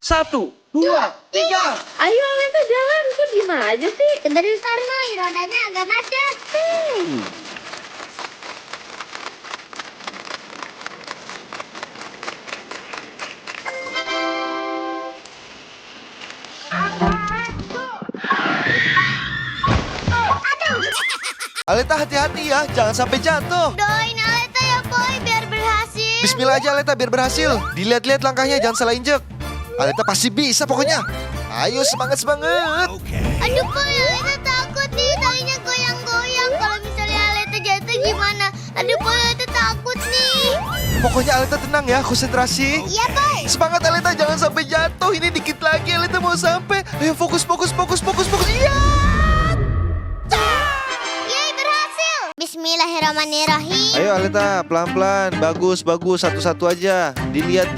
1, 2, 3. Ayo Aleta jalan, kok diem aja sih? Sebentar Moy, rodanya agak macet. Aleta hati-hati ya, jangan sampai jatuh. Doain Aleta ya Boy, biar berhasil. Bismillah aja Aleta biar berhasil. Dilihat-lihat langkahnya, jangan salah injek. Aleta pasti bisa pokoknya. Ayo semangat-semangat. Aduh Boy, Aleta takut nih, talinya goyang-goyang. Kalau misalnya Aleta jatuh gimana? Aduh Boy, Aleta takut nih. Pokoknya Aleta tenang ya, konsentrasi. Iya Boy. Semangat Aleta, jangan sampai jatuh. Ini dikit lagi Aleta mau sampai. Ayo fokus. Iya. Yeay, berhasil. Bismillahirrahmanirrahim. Ayo Aleta, pelan-pelan. Bagus. Satu-satu aja. Dilihat.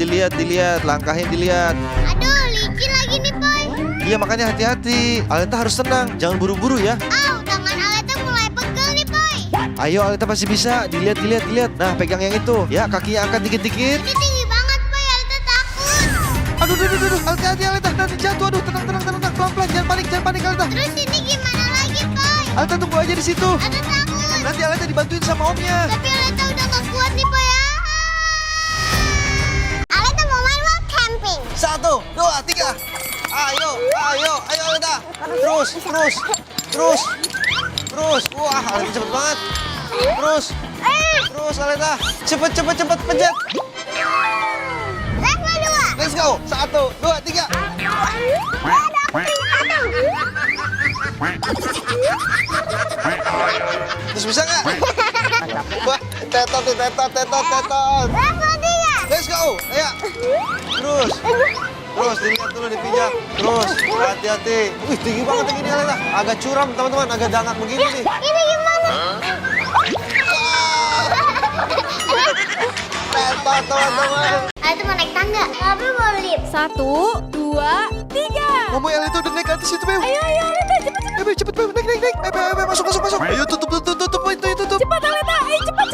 Langkahnya dilihat. Aduh, licin lagi nih Boy. Iya, makanya hati-hati. Aleta harus tenang, jangan buru-buru ya. Au, tangan Aleta mulai pegel nih Boy. Ayo Aleta pasti bisa. Dilihat. Nah, pegang yang itu. Ya, kakinya angkat dikit-dikit. Ini tinggi banget Boy, Aleta takut. Aduh. Hati-hati Aleta, nanti jatuh. Aduh, tenang. Pelan-pelan, jangan panik Aleta. Terus ini gimana lagi Boy? Aleta tunggu aja di situ. Aleta takut. Nanti Aleta dibantuin sama omnya. Tapi Aleta udah gak kuat nih Boy ya. Aleta mau main wall camping. 1, 2, 3. Ayo Aleta. Terus. Wah, Aleta cepet banget. Terus Aleta. Cepet pencet. Level 2. Let's go. 1, 2, 3. Terus bisa nggak? Wah, tetot. Level 3. Let's go. Ayo. Terus dilihat dulu, dipijak. Terus hati-hati. Wih, tinggi banget yang ini Aleta. Agak curam teman-teman, agak dangak begini nih. Ini gimana? Tetot teman-teman. Aleta mau naik tangga. Tapi mau lift. 1, 2, 3. Ngomong Aleta udah naik ke atas itu, Beb. Ayo Aleta, cepet. Beb, cepet Beb, naik. Beb, masuk. Ayo tutup. Tutup. Cepat Aleta, ayo cepat.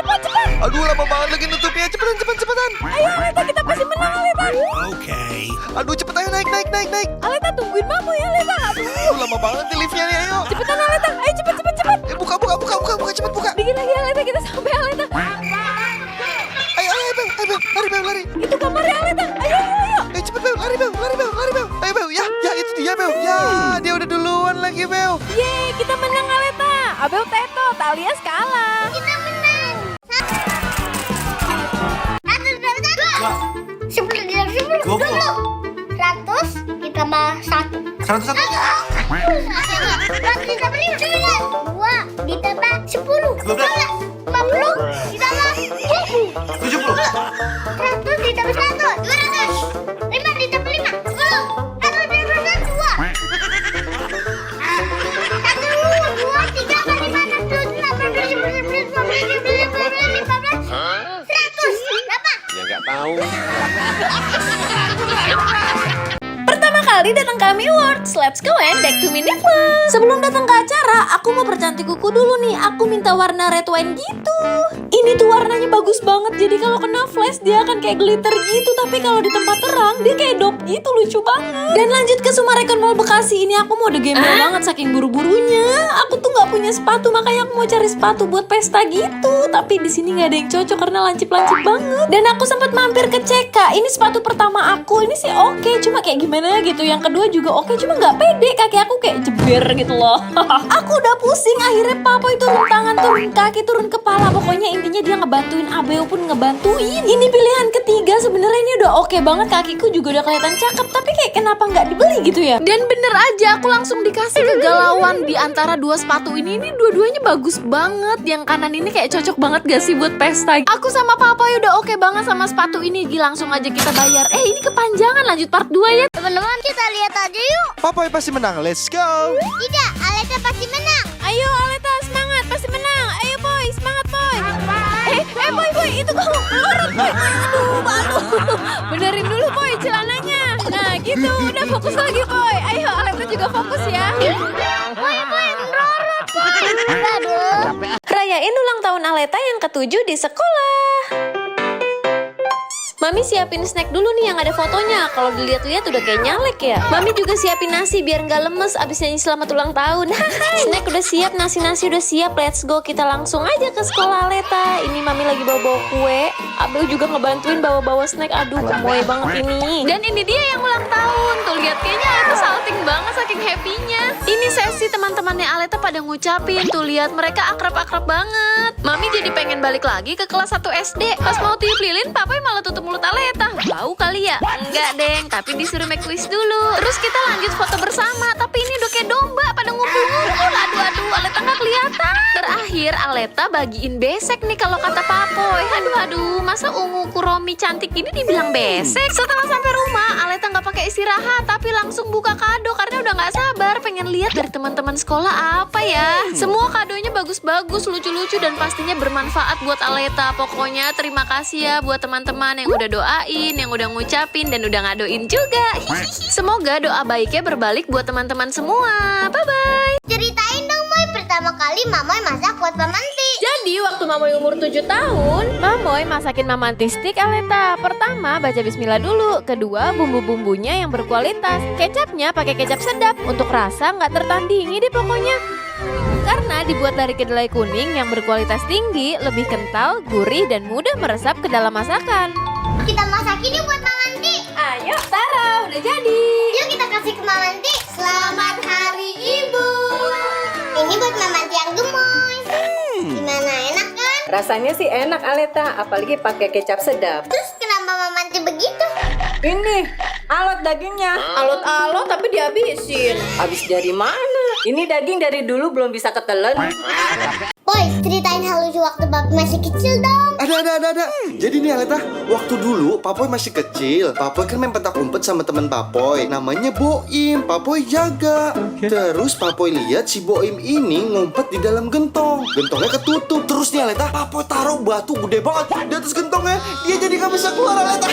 Aduh, lama banget lagi nutupnya. Cepetan. Ayo Aleta, kita pasti menang Aleta. Aduh, cepet ayo naik. Aleta tungguin mama ya Aleta. Aduh, lama banget nih liftnya nih, ayo. Cepetan Aleta, ayo cepet. Buka, cepet buka. Dikit lagi Aleta, kita sampai Aleta. Ayo, Beb, lari. Itu kamarnya Aleta, ayo. Ayo cepet Beb, lari Beb. Ayo Beb, ya itu dia Beb. Ya, dia udah duluan lagi Beb. Yeay, kita menang Aleta. Abel tetot, alias kalah. Kita menang. 10 ditambah 10. 100 ditambah 1. 101. 100 ditambah 5. 2 ditambah 10. 50 ditambah 70. 100 ditambah 100. 200. 5 ditambah 5. 10. 1 ditambah 2. 1, 2, 3, 4, 5, 6, 7, 8, 9, 10, 11, 12, 13, 14, 15, 100. Berapa? Ya nggak tahu. Pertama kali datang ke AMI Awards, let's go and back to mini vlog. Sebelum datang ke acara, aku mau percantik kuku dulu nih. Aku minta warna red wine gitu. Ini tuh warnanya bagus banget, jadi kalau kena flash dia akan kayak glitter gitu. Tapi kalau di tempat terang dia kayak dop gitu, lucu banget. Dan lanjut ke Sumarekon Mall Bekasi. Ini aku mode gembel banget saking buru-burunya. Aku tuh nggak punya sepatu, makanya aku mau cari sepatu buat pesta gitu. Tapi di sini nggak ada yang cocok karena lancip-lancip banget. Dan aku sempat mampir ke CK. Ini sepatu pertama aku, ini sih oke, cuma kayak gimana gitu. Yang kedua juga oke, cuma nggak pede, kaki aku kayak jeber gitu loh. Aku udah pusing, akhirnya papa itu turun tangan, turun kaki, turun kepala. Pokoknya intinya dia ngebantuin, Abel pun ngebantuin. Ini pilihan ketiga, sebenarnya ini udah oke banget, kakiku juga udah kelihatan cakep. Tapi kayak kenapa nggak dibeli gitu ya? Dan bener aja, aku langsung dikasih kegalauan di antara dua sepatu ini. Ini dua-duanya bagus banget. Yang kanan ini kayak cocok banget gak sih buat pesta? Aku sama papa udah oke banget sama sepatu ini. Langsung aja kita bayar. Ini kepanjangan, lanjut part 2 ya. Teman-teman, kita lihat aja yuk. Papa pasti menang. Let's go. Tidak, Aleta pasti menang. Ayo Aleta, semangat, pasti menang. Ayo boy, semangat boy. Boy, itu kamu melorot boy. Aduh. Benerin dulu boy celananya. Nah gitu, udah fokus lagi boy. Ayo Aleta juga fokus ya. Boy, melorot boy. Aduh. Rayain ulang tahun Aleta yang ke-7 di sekolah. Mami siapin snack dulu nih yang ada fotonya. Kalau dilihat-lihat udah kayak nyalek ya. Mami juga siapin nasi biar nggak lemes abis nyanyi selamat ulang tahun. Snack udah siap, nasi udah siap. Let's go, kita langsung aja ke sekolah Aleta. Ini Mami lagi bawa kue. Abel juga ngebantuin bawa snack. Aduh, gemoy banget ini. Dan ini dia yang ulang tahun. Tuh lihat kayaknya Aleta salting banget saking happy-nya. Ini sesi teman-temannya Aleta pada ngucapin. Tuh lihat mereka akrab-akrab banget. Mami jadi pengen balik lagi ke kelas 1 SD. Pas mau tiup lilin, Papa malah tutup mulut Aleta. Bau kali ya? Enggak, Deng. Tapi disuruh make wish dulu. Terus kita lanjut foto bersama. Tapi ini udah kayak domba pada ngumpul-ngumpul. Aduh, Aleta nggak kelihatan. Terakhir, Aleta bagiin besek nih kalau kata Papoy. Aduh, masa ungu Kuromi cantik ini dibilang besek? Setelah sampai rumah, Aleta nggak pakai istirahat, tapi langsung buka kado karena udah nggak sabar pengen lihat dari teman-teman sekolah apa ya. Semua kadonya bagus-bagus, lucu-lucu, dan pastinya bermanfaat buat Aleta. Pokoknya terima kasih ya buat teman-teman yang udah doain, yang udah ngucapin, dan udah ngadoin juga. Semoga doa baiknya berbalik buat teman-teman semua. Bye-bye. Ceritain dong, Moy. Pertama kali Mamoy masak buat Mamanti. Jadi waktu Mamoy umur 7 tahun, Mamoy masakin Mamanti stik Aleta. Pertama baca bismillah dulu, kedua bumbu-bumbunya yang berkualitas. Kecapnya pakai kecap sedap, untuk rasa nggak tertandingi deh pokoknya. Karena dibuat dari kedelai kuning yang berkualitas tinggi, lebih kental, gurih, dan mudah meresap ke dalam masakan. Kita masakin yuk buat Mamanti. Ayo, Tara, udah jadi. Yuk kita kasih ke Mamanti. Selamat Hari Ibu. Ini buat Mamanti yang gemoy. Gimana, enak kan? Rasanya sih enak Aleta, apalagi pakai kecap sedap. Terus kenapa Mamanti begitu? Ini alot dagingnya. Alot-alot tapi dihabisin. Habis dari mana? Ini daging dari dulu belum bisa ketelen. Boy, ceritain hal lucu waktu Papi masih kecil dong. Ada. Jadi nih Aleta, waktu dulu Papoy masih kecil. Papoy kan main petak umpet sama teman Papoy. Namanya Boim. Papoy jaga. Terus Papoy lihat si Boim ini ngumpet di dalam gentong. Gentongnya ketutup. Terus nih Aleta, Papoy taruh batu gede banget di atas gentongnya. Dia jadi nggak bisa keluar Aleta.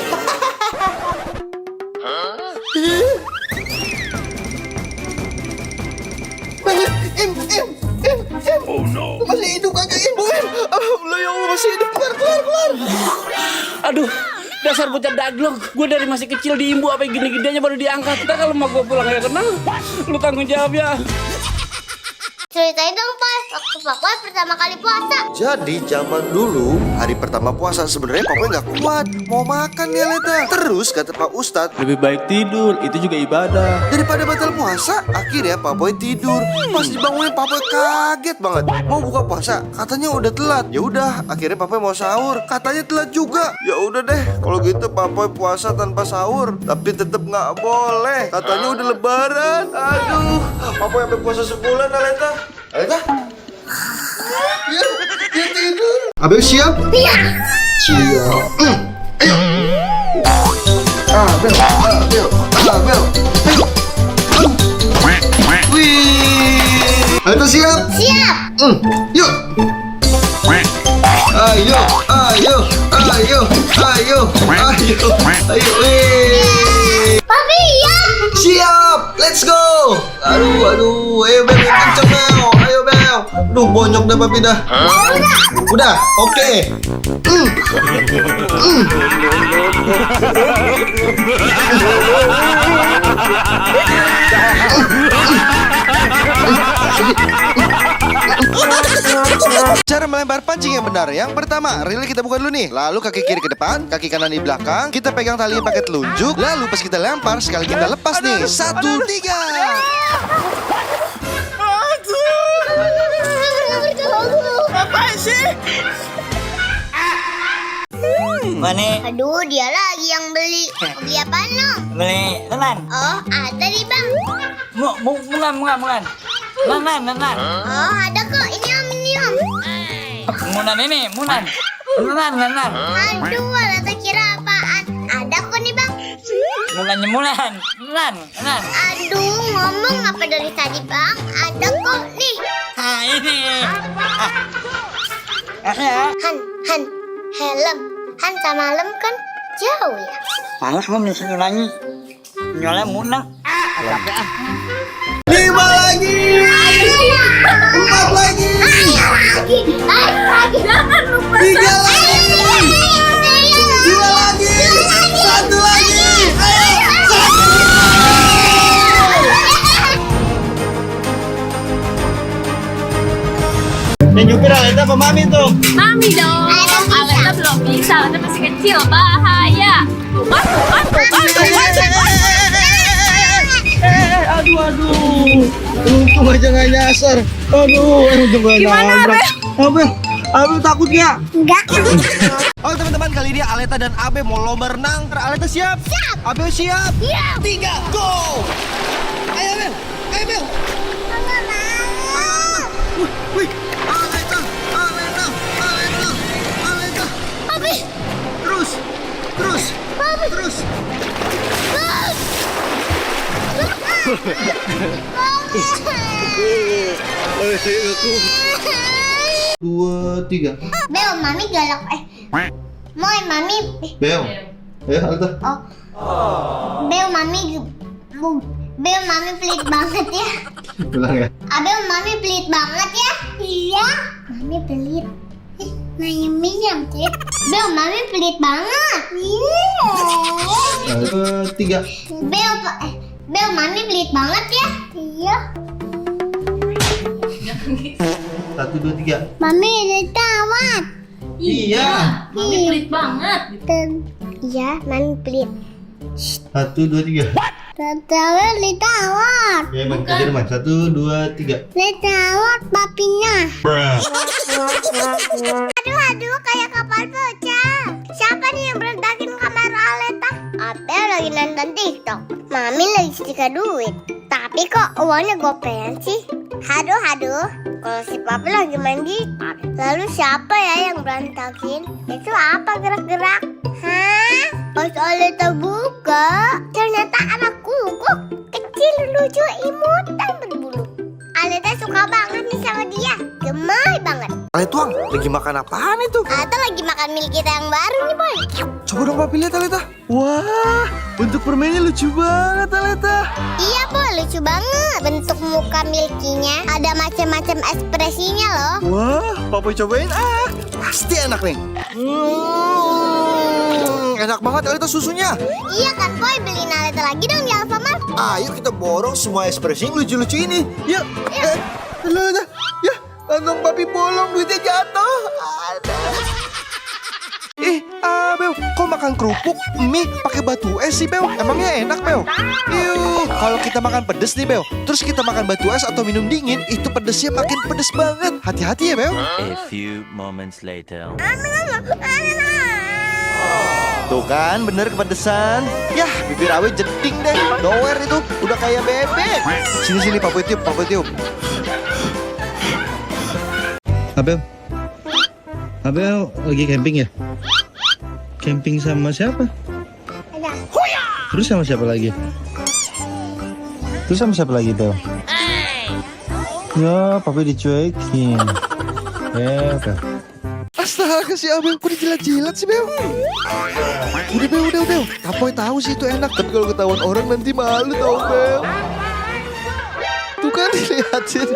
Oh no. Masih hidup kakak Im. Alhamdulillah ya Allah, masih hidup. Keluar. Aduh, dasar bocah daglok. Gue dari masih kecil diimbu apa gini-gini aja baru diangkat. Ntar kalau mau gue pulang ya kenal, lu tanggung jawab ya. Ceritain dong, Boy. Waktu Papoy pertama kali puasa. Jadi zaman dulu hari pertama puasa sebenarnya Papoy nggak kuat mau makan nih Aleta. Terus kata Pak Ustadz, Lebih baik tidur, itu juga ibadah. daripada batal puasa, akhirnya Papoy tidur. Pas dibangunin Papoy kaget banget. Mau buka puasa, katanya udah telat. Ya udah, akhirnya Papoy mau sahur, katanya telat juga. Ya udah deh, kalau gitu Papoy puasa tanpa sahur, tapi tetap nggak boleh. Katanya udah lebaran. Aduh, Papoy sampai puasa sebulan Aleta. Aleta? Ya, dia tidur. Abel siap? Iya. Siap. Ayo. Abel. Wih. Aleta siap? Siap. Yuk. Ayo. Wih. Papi, ya. Siap. Let's go. Aduh. Ayo Bel, kenceng Bel. Ayo Bel. Duh, bonyok dah papi dah. Udah. Oke. Cara melempar pancing yang benar. Yang pertama, reel kita buka dulu nih. Lalu kaki kiri ke depan, kaki kanan di belakang. Kita pegang talinya pakai telunjuk. Lalu pas kita lempar, sekali kita lepas nih. 1, 3. Mana? Aduh, dia lagi yang beli. Mau beli apa no? Beli tenan. Oh, ada nih bang. Mungan. Tenan. Oh, ada kok. Ini om. Munan ini, munan. Tenan. Aduh, Aleta kira apaan? Ada kok nih bang. Mulan. Tenan. Aduh, ngomong apa dari tadi bang? Ada kok nih. Ah, ini. Ya. Han, helm. Han sama lem kan jauh ya. Malas gua mesti nyanyi. Nyoleh munang. 5 lagi. 4 lagi. Lagi. Jangan lupa. 3 lagi. 2 lagi. Yang nyupir Aleta apa Mami tuh? Mami dong. Aleta belum bisa, Aleta masih kecil, bahaya. Aduh. Untung aja nggak nyasar. Aduh, untung gak nabrak. Abel takut ya? Enggak. Oke teman-teman, kali ini Aleta dan Abe mau lomba renang. Aleta siap? Siap. Abe siap? Siap. 3, go! Ayo Abel, ayo Abel. Enggak mau. Wih, Aleta. Abi. Terus. Dua, tiga. Bel, mami galak. Moy, mami. Bel. Ayo Aleta. Bel, mami. Bel, mami pelit banget ya. Ulang ya. Abel, mami pelit banget ya. Iya. Mami pelit. Mami yang pelit. Bel, mami pelit banget. Iya. Dua, tiga. Bel, mami pelit banget ya. Iya. 1, 2, 3. Mami udah tawat. Iya. Mami pelit banget. Iya, mami pelit. 1, 2, 3. Tawat, ditawat. Ya, Bang. Tadi Bang. 1, 2, 3. Ditawat papinya. Aduh, kayak kapal pecah. Siapa nih yang berantakin kamar Aleta? Abel lagi nonton TikTok. Mami lagi setrika duit. Tapi kok uangnya gopean sih? Haduh. Kalau si papi lagi main gitar. Lalu siapa ya yang berantakin? Itu apa gerak-gerak? Hah? Pas Aleta buka, ternyata anak kuku kecil, lucu, imut, dan berbulu. Aleta suka banget nih sama dia. Gemoy banget. Aleta Tuang, lagi makan apaan itu? Aleta lagi makan milik kita yang baru nih, Boy. Coba dong Papi lihat Aleta. Wah, bentuk permennya lucu banget Aleta. Iya, Boy, lucu banget. Bentuk muka milkinya ada macam-macam ekspresinya loh. Wah, Papi cobain pasti enak nih. Enak banget Aleta susunya. Iya kan, Boy? Beliin Aleta lagi dong di Alfamart. Ayo kita borong semua ekspresi yang lucu-lucu ini. Yuk. Aleta. Ya, kantong Papi bolong, duitnya jatuh. Bel, kok makan kerupuk mie pakai batu es sih, Bel? Emangnya enak, Bel? Yuk, kalau kita makan pedes nih, Bel, terus kita makan batu es atau minum dingin, itu pedesnya makin pedes banget. Hati-hati ya, Bel. A few moments later. Tuh kan, bener kepedesan. Yah, bibir Awe jeding deh. Nowhere itu, udah kayak bebek. Sini, Papu tiup. Abel lagi camping ya? Camping sama siapa? Ada. Terus sama siapa lagi? Bel? Ya, Papi dicuekin. Ya, udah. Astaga si Abel, kok dijilat-jilat sih, Bel? Udah, Bel. Apoy tahu sih itu enak, tapi kalau ketahuan orang nanti malu tau, Bel. Tuh kan dilihatin.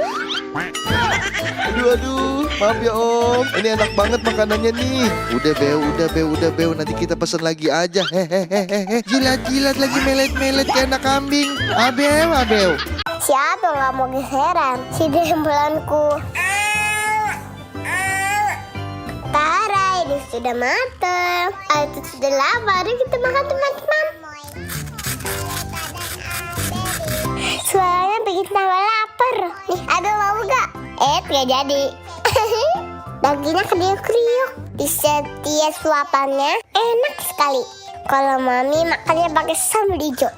Aduh, maaf ya Om. Ini enak banget makanannya nih. Udah Bel, nanti kita pesan lagi aja. Hehehe. Jilat-jilat lagi melet-melet kayak anak kambing. Abel. Siapa nggak mau geseran? Si dempelanku. Tara, ini sudah matang. Itu sudah lapar. Mari kita makan, teman-teman. Suaranya bikin tambah lapar. Nih, ada mau gak? Gak jadi. Dagingnya kriuk-kriuk. Di setiap suapannya enak sekali. Kalau mami makannya pakai sambal hijau.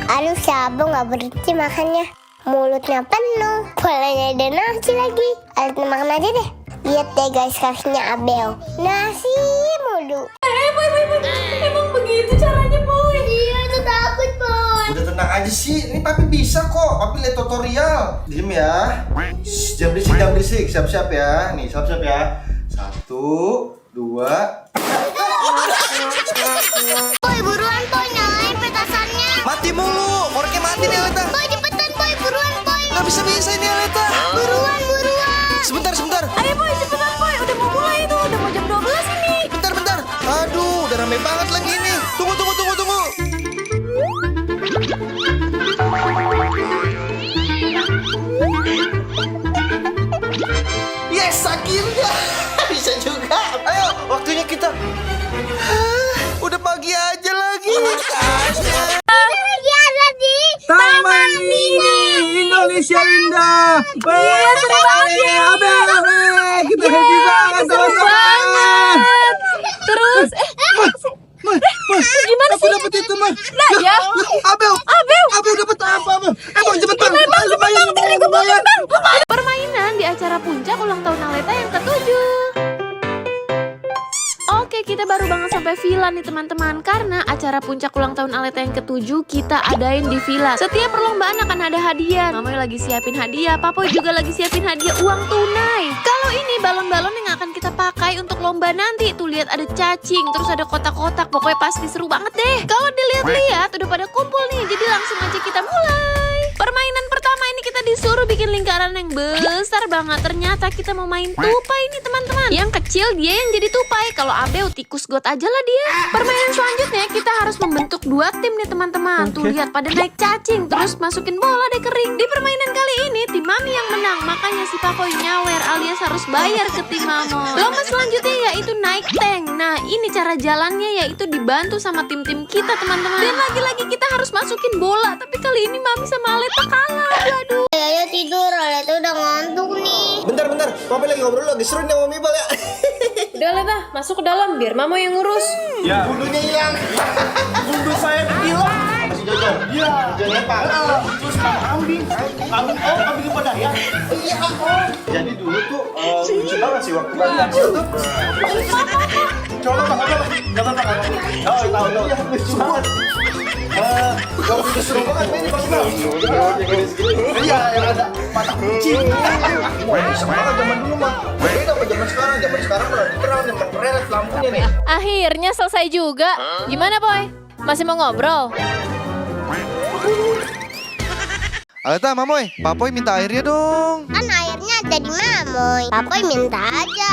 Aduh, Sabu gak berhenti makannya. Mulutnya penuh, kepalanya ada nasi lagi. Ayo makan aja deh. Lihat deh guys, kakinya Abel. Nasi mulu. Boy. Emang begitu caranya, Boy? Iya, itu takut, Boy. Udah tenang aja sih, ini Papi bisa kok. Papi lihat tutorial. Diam ya. Shh, jangan berisik. Siap-siap ya. Nih, siap-siap ya. 1, 2. Boy, buruan, Boy. Nyalain petasannya. Mati mulu. Koreknya mati nih Aleta. Boy, cepetan, Boy. Buruan, Boy. Nggak bisa ini Aleta. Buruan. Sebentar. Ayo, Boy, cepetan, Boy. Udah mau mulai itu. Udah mau jam 12 ini. Bentar. Aduh, udah rame banget lagi ini. Tunggu. Indonesia indah. Iya, seru banget ya. Kita happy banget teman-teman. Terus, gimana Aku sih? dapat itu mah. Nah, ya. Abel dapat apa Abel? Abel cepetan. Lumayan. Permainan di acara puncak ulang tahun Aleta yang ke-7. Oke, kita baru banget sampai villa nih teman-teman. Karena acara puncak ulang tahun Aleta yang ke-7 kita adain di villa. Setiap perlombaan akan ada hadiah. Mamoy lagi siapin hadiah, Papoy juga lagi siapin hadiah uang tunai. Kalau ini balon-balon yang akan kita pakai untuk lomba nanti. Tuh lihat ada cacing, terus ada kotak-kotak. Pokoknya pasti seru banget deh. Kalau dilihat-lihat udah pada kumpul nih. Jadi langsung aja kita mulai. Permainan pertama ini kita disuruh bikin lingkaran yang besar banget. Ternyata kita mau main tupai nih teman-teman. Yang kecil dia yang jadi tupai. Kalau Abel tikus got aja lah dia. Permainan selanjutnya kita harus membentuk 2 tim nih teman-teman. Tuh lihat pada naik cacing. Terus masukin bola deh kering. Di permainan kali ini tim Mami yang menang. Makanya si Papoy nyawer alias harus bayar ke tim Mamoy. Lomba selanjutnya yaitu naik tank. Nah ini cara jalannya yaitu dibantu sama tim-tim kita teman-teman. Dan lagi-lagi kita harus masukin bola. Tapi kali ini Mami sama Aleta kalah. Aduh. Ayo tidur, Aleta udah ngantuk nih. Bentar, Papa lagi ngobrol lagi seru nih sama Mibal ya. Udah Leta, masuk ke dalam biar Mama yang ngurus. Bulunya hilang. Bulu saya hilang. Masih jajan. Iya. Jajan apa? Terus kambing. Kambing pada ya. Iya. Jadi dulu tuh lucu banget sih waktu kecil tuh. Coba Bang. Tahu. Lucu banget. Waktu itu seru banget ini Bang. Iya, yang ada mata kucing. Semangat zaman dulu mah. Beda sama zaman sekarang. Zaman sekarang malah diterang yang keren lampunya nih. Akhirnya selesai juga. Gimana Boy? Masih mau ngobrol? Aleta, Mamoy, Papoy minta airnya dong. Kan airnya ada di Mamoy. Papoy minta aja.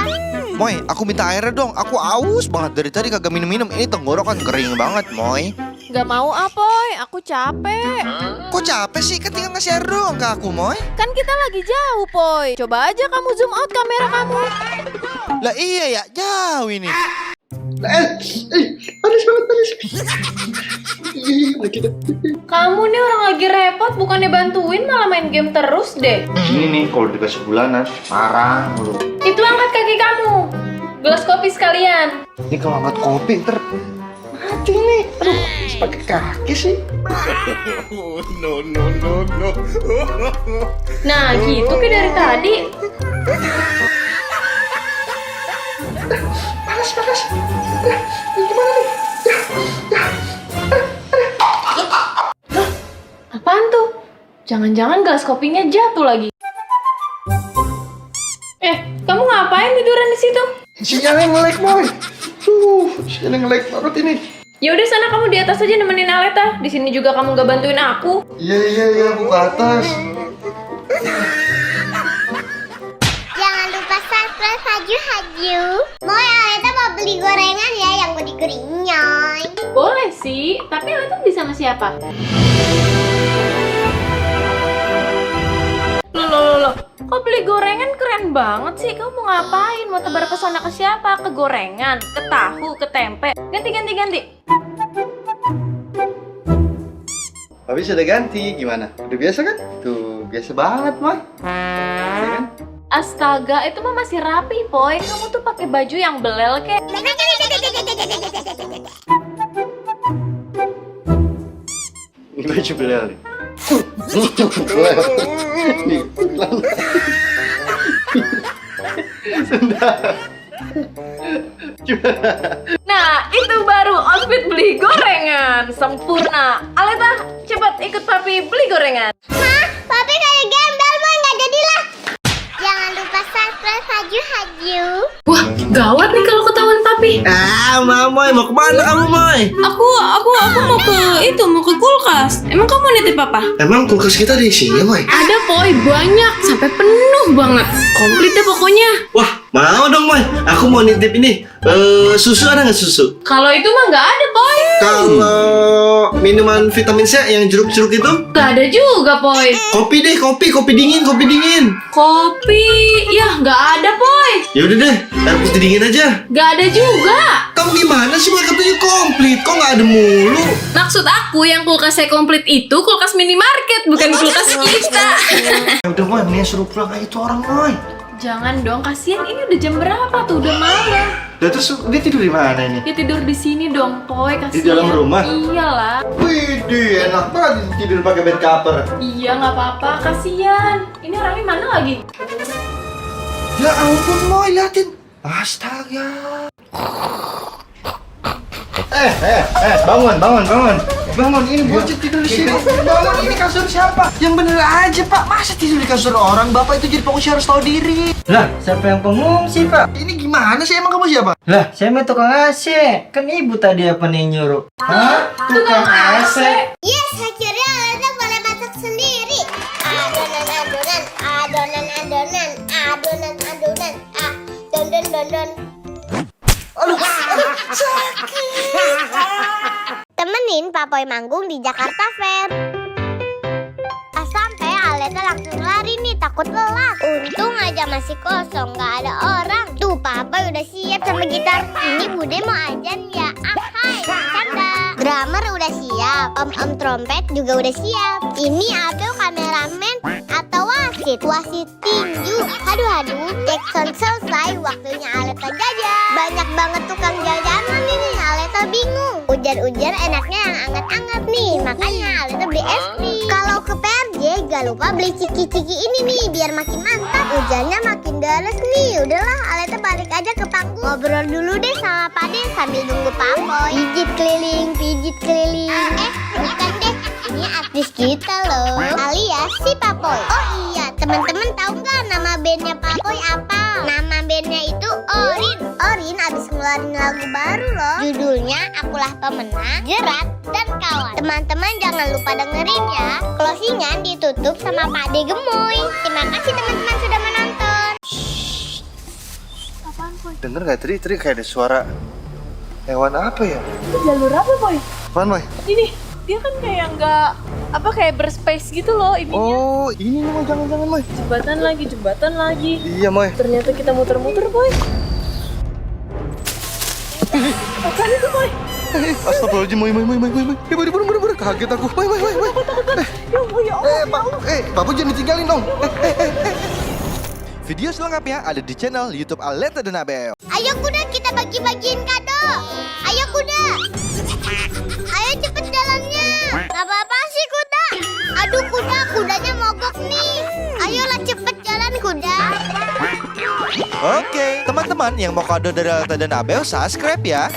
Moy, aku minta airnya dong. Aku aus banget dari tadi kagak minum-minum. Ini tenggorokan kering banget, Moy. Gak mau Boy, aku capek. Kok capek sih? Kan tinggal ngasih air doang ke aku, Moy. Kan kita lagi jauh Boy. Coba aja kamu zoom out kamera kamu. Lah iya ya, jauh ini. Kamu nih orang lagi repot, bukannya bantuin malah main game terus deh. Ini nih kalau dikasih bulanan, marah mulu. Itu angkat kaki kamu. Gelas kopi sekalian. Ini kalau angkat kopi ntar mati nih. Aduh, pakai kaki sih. Nah gitu kayak dari tadi. Apaan tuh? Jangan-jangan gelas kopinya jatuh lagi. Kamu ngapain tiduran di situ? Sinyalnya nge-lag, Moy. Sinyalnya nge-lag banget ini. Ya udah sana kamu di atas aja nemenin Aleta. Di sini juga kamu gak bantuin aku. Iya, aku ke atas. Jangan lupa subscribe Haju. Moy, Aleta mau beli gorengan ya yang gurih-gurihnya. Boleh sih, tapi Aleta beli sama siapa? Loh, kok beli gorengan keren banget sih? Kamu mau ngapain? Mau tebar pesona ke siapa? Ke gorengan, ke tahu, ke tempe? Ganti. Habis udah ganti, gimana? Udah biasa kan? Tuh, biasa banget, Moy. Iya kan? Astaga, itu mah masih rapi, Poy. Kamu tuh pakai baju yang belel kek. Ini baju belel nih. Nih, Nah, itu baru outfit beli gorengan. Sempurna. Aleta, cepat ikut papi beli gorengan. Hah? Papi kayak gembel, Moy, nggak jadilah. Jangan lupa subscribe Haju. Wah, gawat nih kalau ketahuan papi. Mamoy, mau kemana kamu, Moy? Aku mau ke kulkas. Emang kamu nitip apa? Emang kulkas kita di sini, Moy? Ada Poy, banyak sampai penuh banget. Komplit deh pokoknya. Wah, mau dong, Moy. Aku mau nitip ini. Susu ada nggak susu? Kalau itu mah nggak ada Poy. Kalau minuman vitamin C yang jeruk-jeruk itu? Nggak ada juga Poy. Kopi deh, kopi dingin. Kopi, ya nggak ada Poy. Ya udah deh, air putih dingin aja. Nggak ada juga. Kamu gimana? gimana sih boy, katanya komplit, kok nggak ada mulu? Maksud aku yang kulkasnya komplit itu kulkas minimarket, bukan kulkas kita. Ya udah boy, mendingan suruh pulang aja itu orang boy. Jangan dong, kasihan ini udah jam berapa tuh, udah malam. Udah terus dia tidur di mana ini? Dia tidur di sini dong, Poy, kasihan. Di dalam rumah? Iyalah. Widih, enak banget tidur pakai bed cover. Iya, nggak apa-apa, kasihan. Ini orangnya mana lagi? Ya ampun boy, liatin. Astaga. Bangun, ini bocah tidur di sini. Bangun, ini kasur siapa? Yang bener aja pak, masa tidur di kasur orang? Bapak itu jadi pengungsi harus tahu diri. Lah, siapa yang pengungsi, Pak? Ini gimana sih, emang kamu siapa? Lah, saya mah tukang AC. Kan ibu tadi apa nih nyuruh? Hah? Tukang AC? Yes, akhirnya Aleta boleh masak sendiri. Adonan. Temenin Papoy manggung di Jakarta Fair. Pas sampai Aleta langsung lari nih, takut lelah. Untung aja masih kosong, nggak ada orang. Tuh Papoy udah siap sama gitar. Ini Bude mau ajan ya. Hai, canda. Drummer udah siap, om trompet juga udah siap. Ini Abel kameramen atau wasit? Wasit tinju. Aduh, Jackson selesai, waktunya Aleta jajan. Banyak banget tukang jajanan ini, Aleta bingung. Hujan-hujan enaknya yang anget-anget nih, makanya Aleta beli es krim. Kalau ke PRJ gak lupa beli ciki-ciki ini nih, biar makin mantap. Hujannya makin deras nih, udahlah Aleta balik aja ke panggung. Ngobrol dulu deh sama Pade sambil nunggu Papoy. Pijit keliling. Bukan deh, ini artis kita loh, alias si Papoy. Oh iya, teman-teman tahu nggak nama bandnya Papoy apa? Nama bandnya itu Orin. Orin abis ngeluarin lagu baru loh. Judulnya Akulah Pemenang, Jerat, dan Kawan. Teman-teman jangan lupa dengerin ya. Closingan ditutup sama Pade Gemoy. Terima kasih teman-teman sudah menonton. Denger nggak tadi kayak ada suara hewan apa ya? Jalur apa, Poy? Apaan boy? Ini, dia kan kayak nggak, kayak berspace gitu loh ininya. Oh, ini nih boy, jangan boy. Jembatan lagi. Iya boy. Ternyata kita muter-muter, Boy. Apaan itu, Boy? Astagfirullahaladzim, boy. Buru, kaget aku. Boy. Papu jangan ditinggalin dong. Video selengkapnya ada di channel YouTube Aleta dan Abel. Ayo kuda, kita bagi-bagiin kado. Ayo kuda. Ayo cepet jalannya. Gak apa-apa sih kuda. Aduh kudanya mogok nih. Ayolah cepet jalan kuda. Oke, teman-teman yang mau kado dari Aleta dan Abel, subscribe ya.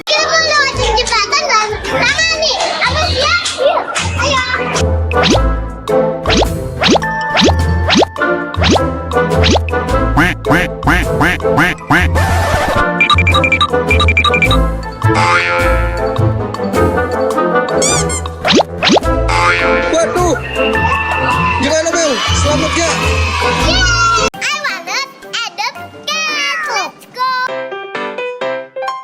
Kita mau lewatin jembatan dan tangan nih. Abel siap? Iya. Ayo. Waduh, gimana Bel? Selamat ya? I wanna adopt cat. Let's go.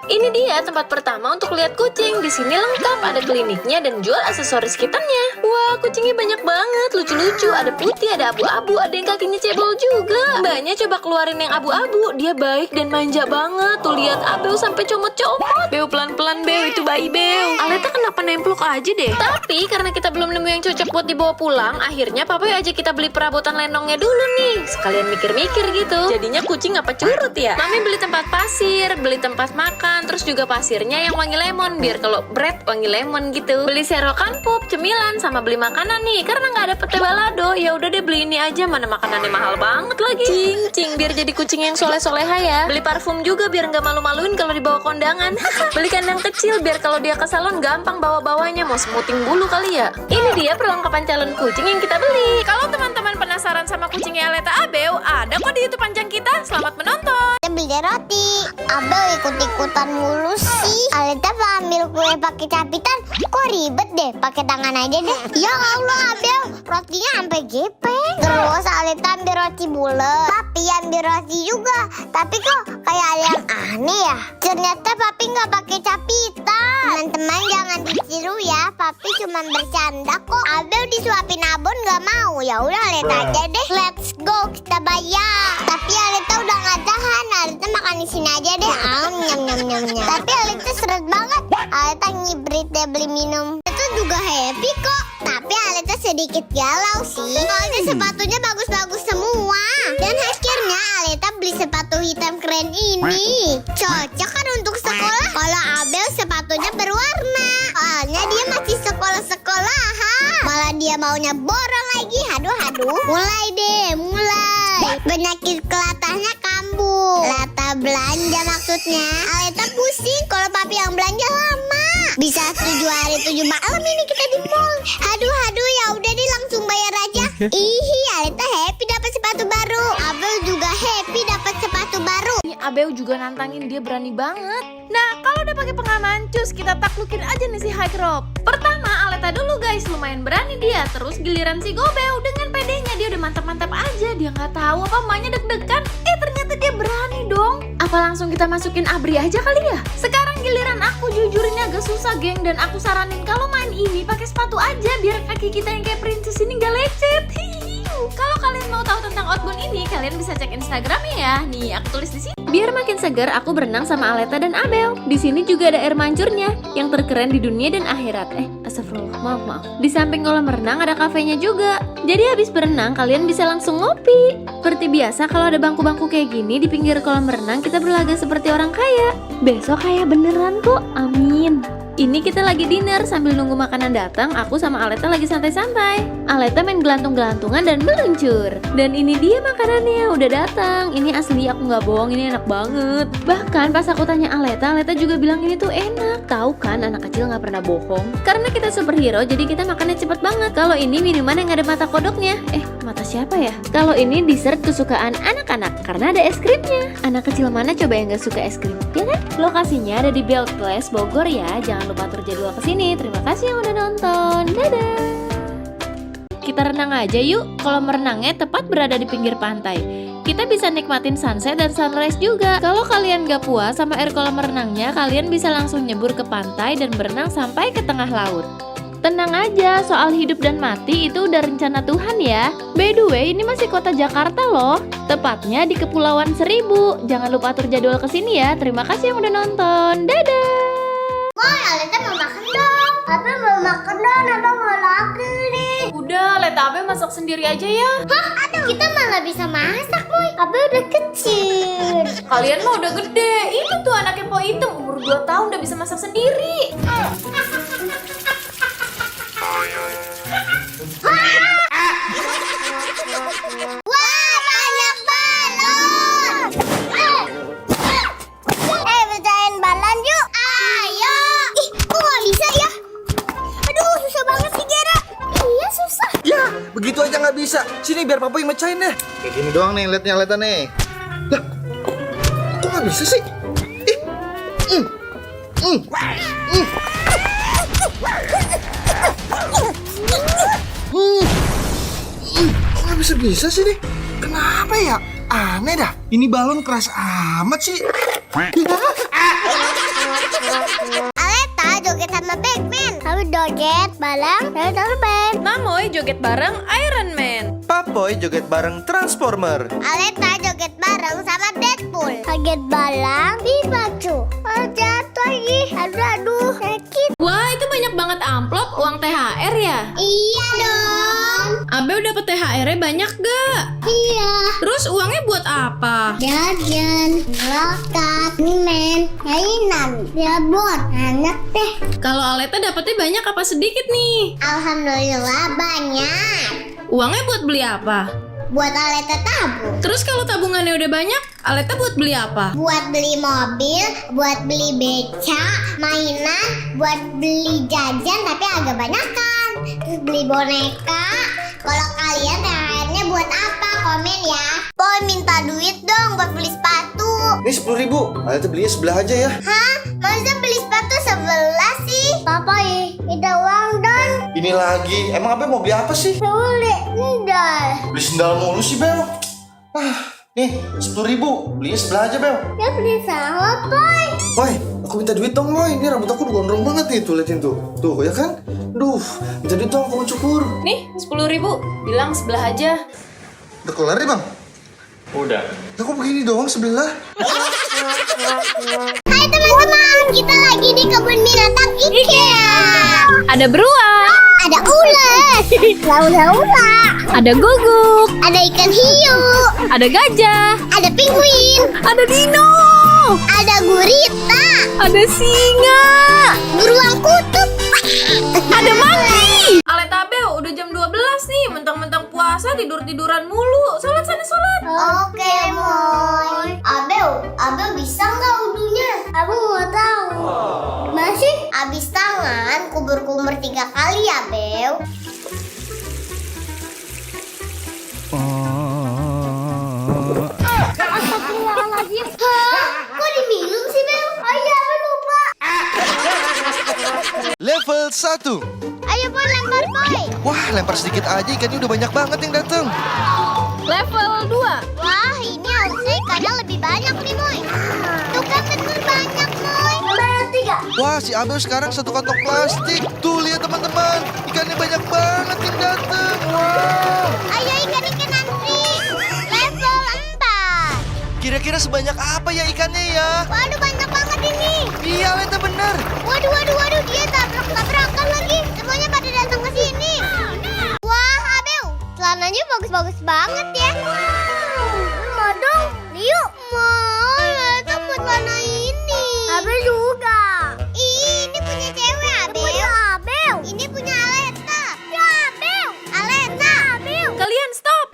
Ini dia tempat pertama untuk lihat kucing. Di sini lengkap, ada kliniknya dan jual aksesoris kitannya. Wah, kucingnya banyak banget, lucu-lucu. Ada putih, ada abu-abu, ada yang kakinya cebol juga. Mbaknya coba keluarin yang abu-abu. Dia baik dan manja banget. Tuh lihat Abel sampai comot-comot. Beo pelan-pelan, Beo, itu bayi Beo. Aleta kenapa nemplok aja deh. Tapi karena kita belum nemu yang cocok buat dibawa pulang, akhirnya Papoy aja kita beli perabotan lenongnya dulu nih. Sekalian mikir-mikir gitu. Jadinya kucing apa curut ya? Mami beli tempat pasir, beli tempat makan, terus juga pasirnya yang wangi lemon, biar kalau bread wangi lemon gitu. Beli serokan pup, cemilan, sama beli makanan nih. Karena nggak ada pete balado, ya udah deh beli ini aja. Mana makanannya mahal banget lagi. Cing, biar jadi kucing yang soleh-soleha ya. Beli parfum juga biar nggak malu-maluin kalau dibawa kondangan. Beli kandang kecil biar kalau dia ke salon gampang bawa-bawanya. Mau smoothing bulu kali ya. Ini dia perlengkapan calon kucing yang kita beli. Kalau teman-teman penasaran sama kucingnya Aleta Abel, ada kok di YouTube panjang kita. Selamat menonton. Kita beli roti. Abel ikut-ikutan mulu sih. Aleta ambil kue pakai capitan, kok ribet deh, pakai tangan aja deh. Ya Allah Abel, rotinya sampai gepeng. Terus Aleta ambil roti bulat, Papi ambil roti juga. Tapi kok kayak ada yang aneh ya. Ternyata Papi nggak pakai capitan. Teman-teman jangan ditiru ya, Papi cuma bercanda kok. Abel disuapin abon nggak mau. Ya udah Aleta aja deh. Let's go, kita bayar. Tapi Aleta udah nggak tahan. Aleta makan di sini aja deh. Nyam. Tapi Aleta sedikit galau sih. Soalnya sepatunya bagus-bagus semua. Dan akhirnya Aleta beli sepatu hitam keren ini. Cocok kan untuk sekolah. Kalau Abel sepatunya berwarna. Soalnya dia masih sekolah-sekolahan. Malah dia maunya borong lagi. Haduh. Mulai deh, mulai. Penyakit kelatahnya kambuh. Lata belanja maksudnya. Aleta pusing kalau papi yang belanja lama. Bisa 7 hari 7 malam ini kita di mall. Aduh, ya udah deh langsung bayar aja. Ih, Aleta happy dapat sepatu baru. Abel juga happy dapat sepatu baru. Ini Abel juga nantangin, dia berani banget. Nah, kalau udah pakai pengaman cus, kita taklukin aja nih si High Rope. Pertama, Aleta dulu guys, lumayan berani dia. Terus giliran si Gobel dengan pedenya dia udah mantap-mantap aja. Dia nggak tahu apa emaknya deg-degan. Ternyata dia berani dong. Apa langsung kita masukin Abri aja kali ya? Sekarang giliran aku, jujur ini agak susah geng. Dan aku saranin kalau main ini pakai sepatu aja biar kaki kita yang kayak princess ini gak lecet. Kalau kalian mau tahu tentang outbound ini, kalian bisa cek Instagramnya ya. Nih, aku tulis di sini. Biar makin segar, aku berenang sama Aleta dan Abel. Di sini juga ada air mancurnya, yang terkeren di dunia dan akhirat. Astagfirullah, maaf. Di samping kolam renang ada kafenya juga. Jadi habis berenang, kalian bisa langsung ngopi. Seperti biasa, kalau ada bangku-bangku kayak gini di pinggir kolam renang, kita berlaga seperti orang kaya. Besok kaya beneran kok, amin. Ini kita lagi dinner sambil nunggu makanan datang. Aku sama Aleta lagi santai-santai. Aleta main gelantung-gelantungan dan meluncur. Dan ini dia makanannya udah datang. Ini asli, aku nggak bohong, ini enak banget. Bahkan pas aku tanya Aleta juga bilang ini tuh enak. Tahu kan anak kecil nggak pernah bohong. Karena kita superhero, jadi kita makannya cepet banget. Kalau ini minuman yang ada mata kodoknya. Mata siapa ya? Kalau ini dessert kesukaan anak-anak karena ada es krimnya. Anak kecil mana coba yang nggak suka es krim? Ya kan? Lokasinya ada di Belt Place Bogor ya. Jangan lupa atur jadwal kesini. Terima kasih yang udah nonton. Dadah. Kita renang aja yuk. Kolam renangnya tepat berada di pinggir pantai. Kita bisa nikmatin sunset dan sunrise juga. Kalau kalian gak puas sama air kolam renangnya, kalian bisa langsung nyebur ke pantai dan berenang sampai ke tengah laut. Tenang aja, soal hidup dan mati itu udah rencana Tuhan ya. By the way, ini masih kota Jakarta loh. Tepatnya di Kepulauan Seribu. Jangan lupa atur jadwal kesini ya. Terima kasih yang udah nonton. Dadah. Boy, Aleta mau makan dong. Abel mau makan dong, Abel mau lapar nih. Udah, Leta Abel masak sendiri aja ya. Hah? Kita malah bisa masak, Boy. Abel udah kecil. Kalian mah udah gede. Itu tuh anaknya Po Item umur 2 tahun udah bisa masak sendiri. Wah, banyak balon. Pecahin balon yuk. Ayo. Ih, kok gak bisa ya? Aduh, susah banget sih, Gera. Iya, susah. Ya, begitu aja nggak bisa. Sini biar papa yang mecahin deh. Kayak gini doang nih, liatnya Aleta nih. Lah, kok nggak bisa sih? Kok nggak bisa sih nih? Kenapa ya? Aneh dah. Ini balon keras amat sih. Aleta joget sama Batman. Kamu joget bareng Batman. Mamoy joget bareng Iron Man. Papoy joget bareng Transformer. Aleta joget bareng sama Deadpool. Joget bareng Pikachu. Jatuh lagi. Aduh, sakit. Wah, itu banyak banget amplop uang THR ya? Iya dong. Abel dapet THR-nya banyak gak? Iya. Terus uangnya buat apa? Jajan, lokat, permen, mainan, ya buat anak deh. Kalau Aleta dapetnya banyak apa sedikit nih? Alhamdulillah banyak. Uangnya buat beli apa? Buat Aleta tabung. Terus kalau tabungannya udah banyak, Aleta buat beli apa? Buat beli mobil, buat beli beca, mainan, buat beli jajan tapi agak banyakan. Terus beli boneka. Kalau kalian THR-nya buat apa? Komen ya. Boy minta duit dong buat beli sepatu. Ini 10.000. Aleta belinya sebelah aja ya. Hah? Masa beli sepatu 11 sih? Papa minta uang dong. Ini lagi. Emang apa mau beli apa sih? Beli sendal. Beli sendal mulu sih, Bel. Nih, 10.000. Belinya sebelah aja, Bel. Ya beli sama Boy. Boy, aku minta duit dong, Boy. Ini rambut aku udah gondrong banget nih. Tuh, liatin tuh. Tuh, ya kan? Duh, minta duit dong, aku mau cukur. Nih, 10.000. Bilang sebelah aja. Udah kelar ya, Bang? Udah. Aku begini doang sebelah. Hai teman-teman, kita lagi di kebun binatang IKEA. Ada beruang. Ada ular. Laura-laura. Ada guguk, Ada ikan hiu. ada gajah, Ada penguin. ada dino, Ada gurita. ada singa, Beruang kutub. ada monkey. Aleta Abel, udah jam 12 nih. Mentang-mentang puasa tidur-tiduran mulu. Sholat sana sholat. Oke, Moy. Abel bisa nggak wudunya? Aku nggak tahu. Masih? Abis tangan, kubur-kubur 3 kali ya, Bel. Astagfirullahaladzim. Hah? Kok diminum sih, Bel? Oh iya, Abel lupa. Level 1. Ayo, Boy, lempar, Boy. Wah, lempar sedikit aja ikannya udah banyak banget yang datang. Level 2. Wah, ini harusnya ikannya lebih banyak nih, Moy. Tuh kan bener banyak, Moy. Level 3. Wah, si Abel sekarang 1 kantong plastik. Tuh, lihat teman-teman. Ikannya banyak banget yang datang. Wow. Ayo ikan-ikan antri. Level 4. Kira-kira sebanyak apa ya ikannya ya? Waduh, banyak banget ini. Iya, Leta bener. Waduh, dia tabrak-tabrakan lagi. Semuanya pada datang ke sini. Wah, Abel, celananya bagus-bagus banget ya. Mau dong, yuk. Mau, Leta buat celana ini. Abel juga. Ini punya cewek, Abel. Punya Abel. Ini punya Aleta. Ya, Abel. Aleta. Abel. Kalian stop.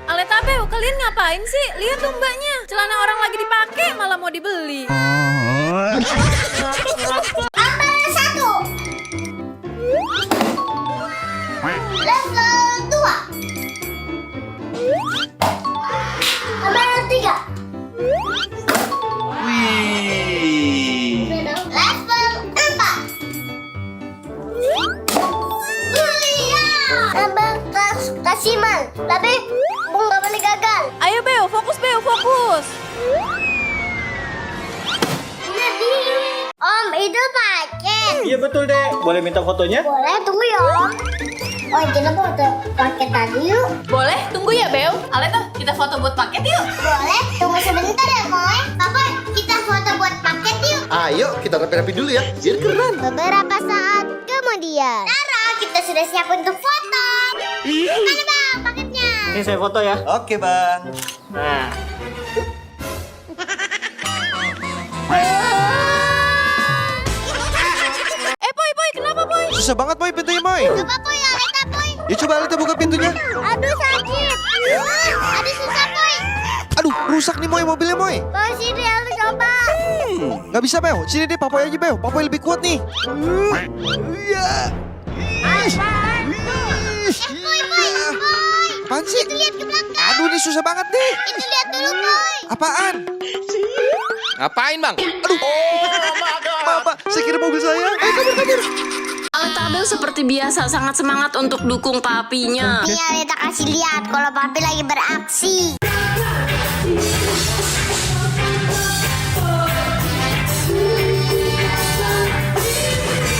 Aleta Abel, kalian ngapain sih? Lihat tuh mbaknya. Celana orang lagi dipakai malah mau dibeli. Abel 1. Level 2. Abel 3. Wih. Level 4. Abel kasiman, tapi Bung gak boleh gagal. Ayo Bel, fokus Bel, fokus. Om, itu paket. Iya betul deh. Boleh minta fotonya? Boleh, tunggu ya, Om. Oh, kita foto paket tadi yuk. Boleh, tunggu ya Bel. Aleta, kita foto buat paket yuk. Boleh, tunggu sebentar ya, Moy. Papa, kita foto buat paket yuk. Ayo, kita rapi-rapi dulu ya. Biar keren. Beberapa saat kemudian. Tara, kita sudah siap untuk foto. Mana bang, paketnya? Ini saya foto ya. Oke, Bang. Nah. Boy, kenapa Boy? Susah banget, Boy, pintunya, Boy. Coba Boy, Aleta Boy. Ya coba Aleta buka pintunya. Aduh sakit. Aduh susah Boy. Aduh, rusak nih, Boy, mobilnya, Boy. Boy sini aku coba. Nggak bisa, Bel. Sini deh, Papoy aja, Bel. Papoy lebih kuat nih. Iya. Boy. Apaan sih? Itu lihat ke belakang. Aduh, ini susah banget nih. Itu lihat dulu Boy. Apaan? Ngapain bang? Aduh. Pak, saya kira mobil saya. Ayo, kabur. Aleta Abel seperti biasa sangat semangat untuk dukung papinya. Nih Aleta kasih lihat kalau papi lagi beraksi.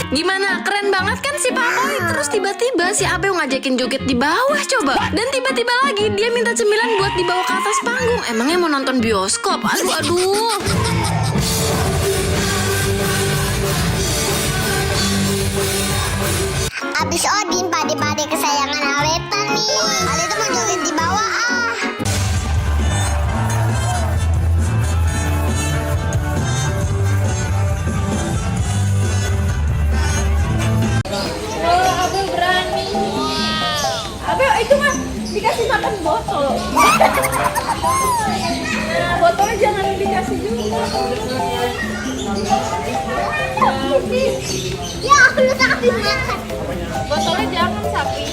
Gimana? Keren banget kan si Papoy? Terus tiba-tiba si Abel ngajakin joget di bawah coba. Dan tiba-tiba lagi dia minta cemilan buat dibawa ke atas panggung. Emangnya mau nonton bioskop? Aduh. Abis Odin pade-pade kesayangan Aleta nih. Aleta mau joget di bawah ah. Abel berani. Abel, itu mah dikasih makan botol. Nah, botolnya jangan dikasih juga. Ya aku lupa habis makan. Botolnya jangan sapi.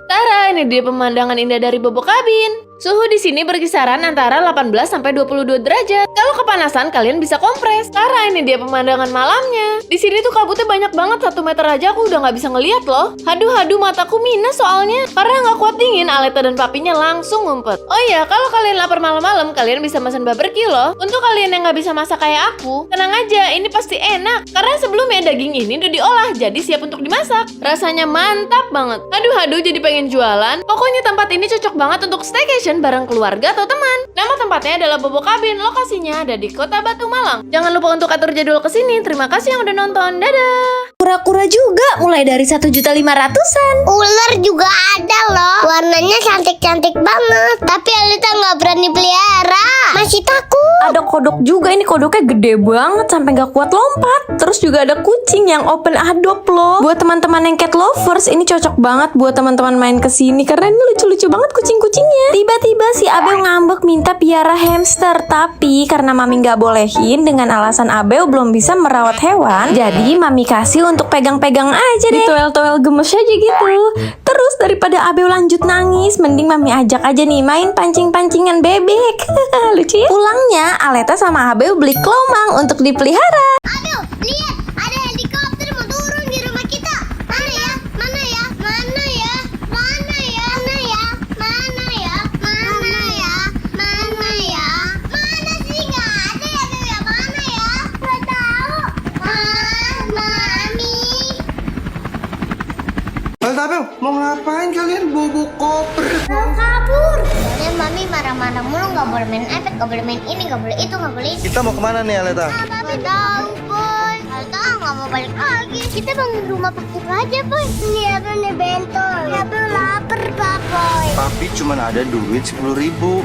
Tara, ini dia pemandangan indah dari bobok kabin. Suhu di sini berkisaran antara 18 sampai 22 derajat. Kalau kepanasan, kalian bisa kompres. Tara, ini dia pemandangan malamnya. Di sini tuh kabutnya banyak banget, 1 meter aja aku udah nggak bisa ngeliat loh. Haduh, mataku minus soalnya. Karena nggak kuat dingin, Aleta dan papinya langsung ngumpet. Oh iya, kalau kalian lapar malam-malam, kalian bisa pesan barbecue loh. Untuk kalian yang nggak bisa masak kayak aku, tenang aja, ini pasti enak. Karena sebelumnya daging ini udah diolah, jadi siap untuk dimasak. Rasanya mantap banget. Haduh, jadi pengen jualan. Pokoknya tempat ini cocok banget untuk staycation vacation bareng keluarga atau teman. Nama tempatnya adalah Bobo Cabin, lokasinya ada di Kota Batu Malang. Jangan lupa untuk atur jadwal kesini. Terima kasih yang udah nonton, dadah! Kura-kura juga mulai dari 1.500.000-an. Ular juga ada loh. Warnanya cantik-cantik banget. Tapi Alita nggak berani pelihara. Masih takut. Ada kodok juga, ini kodoknya gede banget sampai gak kuat lompat. Terus juga ada kucing yang open adopt loh. Buat teman-teman yang cat lovers, ini cocok banget buat teman-teman main kesini karena ini lucu-lucu banget kucing-kucingnya. Tiba-tiba si Abel ngambek minta piara hamster, tapi karena mami gak bolehin dengan alasan Abel belum bisa merawat hewan, jadi mami kasih untuk pegang-pegang aja deh. Ditoel-toel gemes aja gitu. Terus daripada Abel lanjut nangis, mending mami ajak aja nih main pancing-pancingan bebek. Lucu ya? Pulangnya Aleta sama Abel beli kelomang untuk dipelihara. Aduh, lihat. Ada helikopter mau turun di rumah kita. Mana ya? Mana ya? Mana ya? Mana ya? Mana ya? Mana ya? Mana ya? Mana ya? Mana sih? Nggak ada ya, Bel ya? Mana ya? Nggak tahu. Mami. Aleta, Bel, mau ngapain kalian bobo koper? Mau kabur. Soalnya Mami marah-marah mulu, nggak boleh main iPad, nggak boleh main ini, nggak boleh itu, nggak boleh itu. Kita mau kemana nih, Aleta? Nggak tahu, Boy. Alta nggak mau balik lagi. Kita bangun rumah pakai aja, Boy. Ini apa nih bentol? Ya tuh lapar, Pak Boy. Papi cuma ada duit 10.000.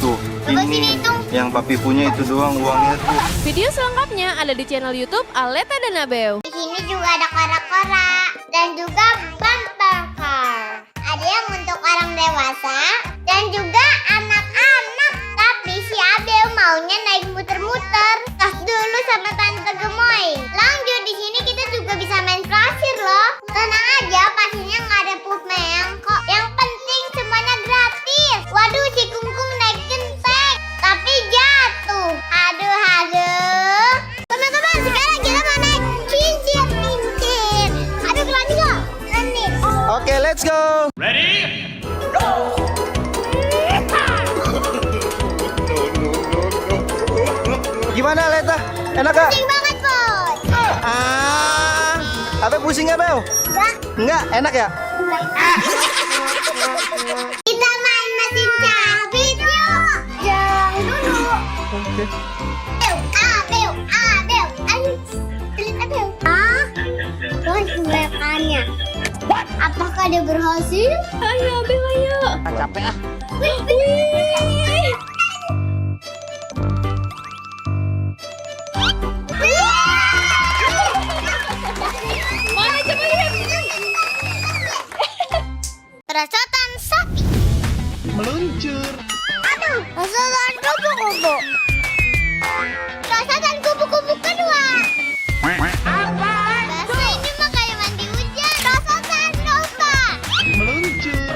Tuh, Coba sini hitung. yang papi punya itu doang uangnya tuh. Video selengkapnya ada di channel YouTube Aleta dan Abel. Di sini juga ada kora-kora dan juga bumper car. Ada yang untuk orang dewasa dan juga anak-anak. Tapi si Abel maunya naik muter-muter. Tas dulu sama Tante Gemoy. Lanjut, di sini kita juga bisa main pasir loh. Tenang aja, pasirnya nggak ada pup meong kok. Yang penting semuanya gratis. Waduh, si Kungkung naik genteng tapi jatuh. Aduh. Teman-teman, sekarang kita mau naik cincin. Aduh, berani nggak? Berani. Oke, let's go. Gimana, Aleta? Enak gak? Pusing banget, Boy. Apa pusing gak, Bel? Enggak, enak ya? Kita main mesin cabut yuk. Yang duduk. Abel. Ayo, pelit Abel. Boy, gerakannya. Apakah dia berhasil? Ayo Abel, ayo. Capek ah. Mana coba lihat. Perosotan sapi. Meluncur. Aduh, perosotan kupu-kupu. Perosotan kupu-kupu kedua. Bahasa ini mah kayak mandi hujan. Perosotan domba. Meluncur.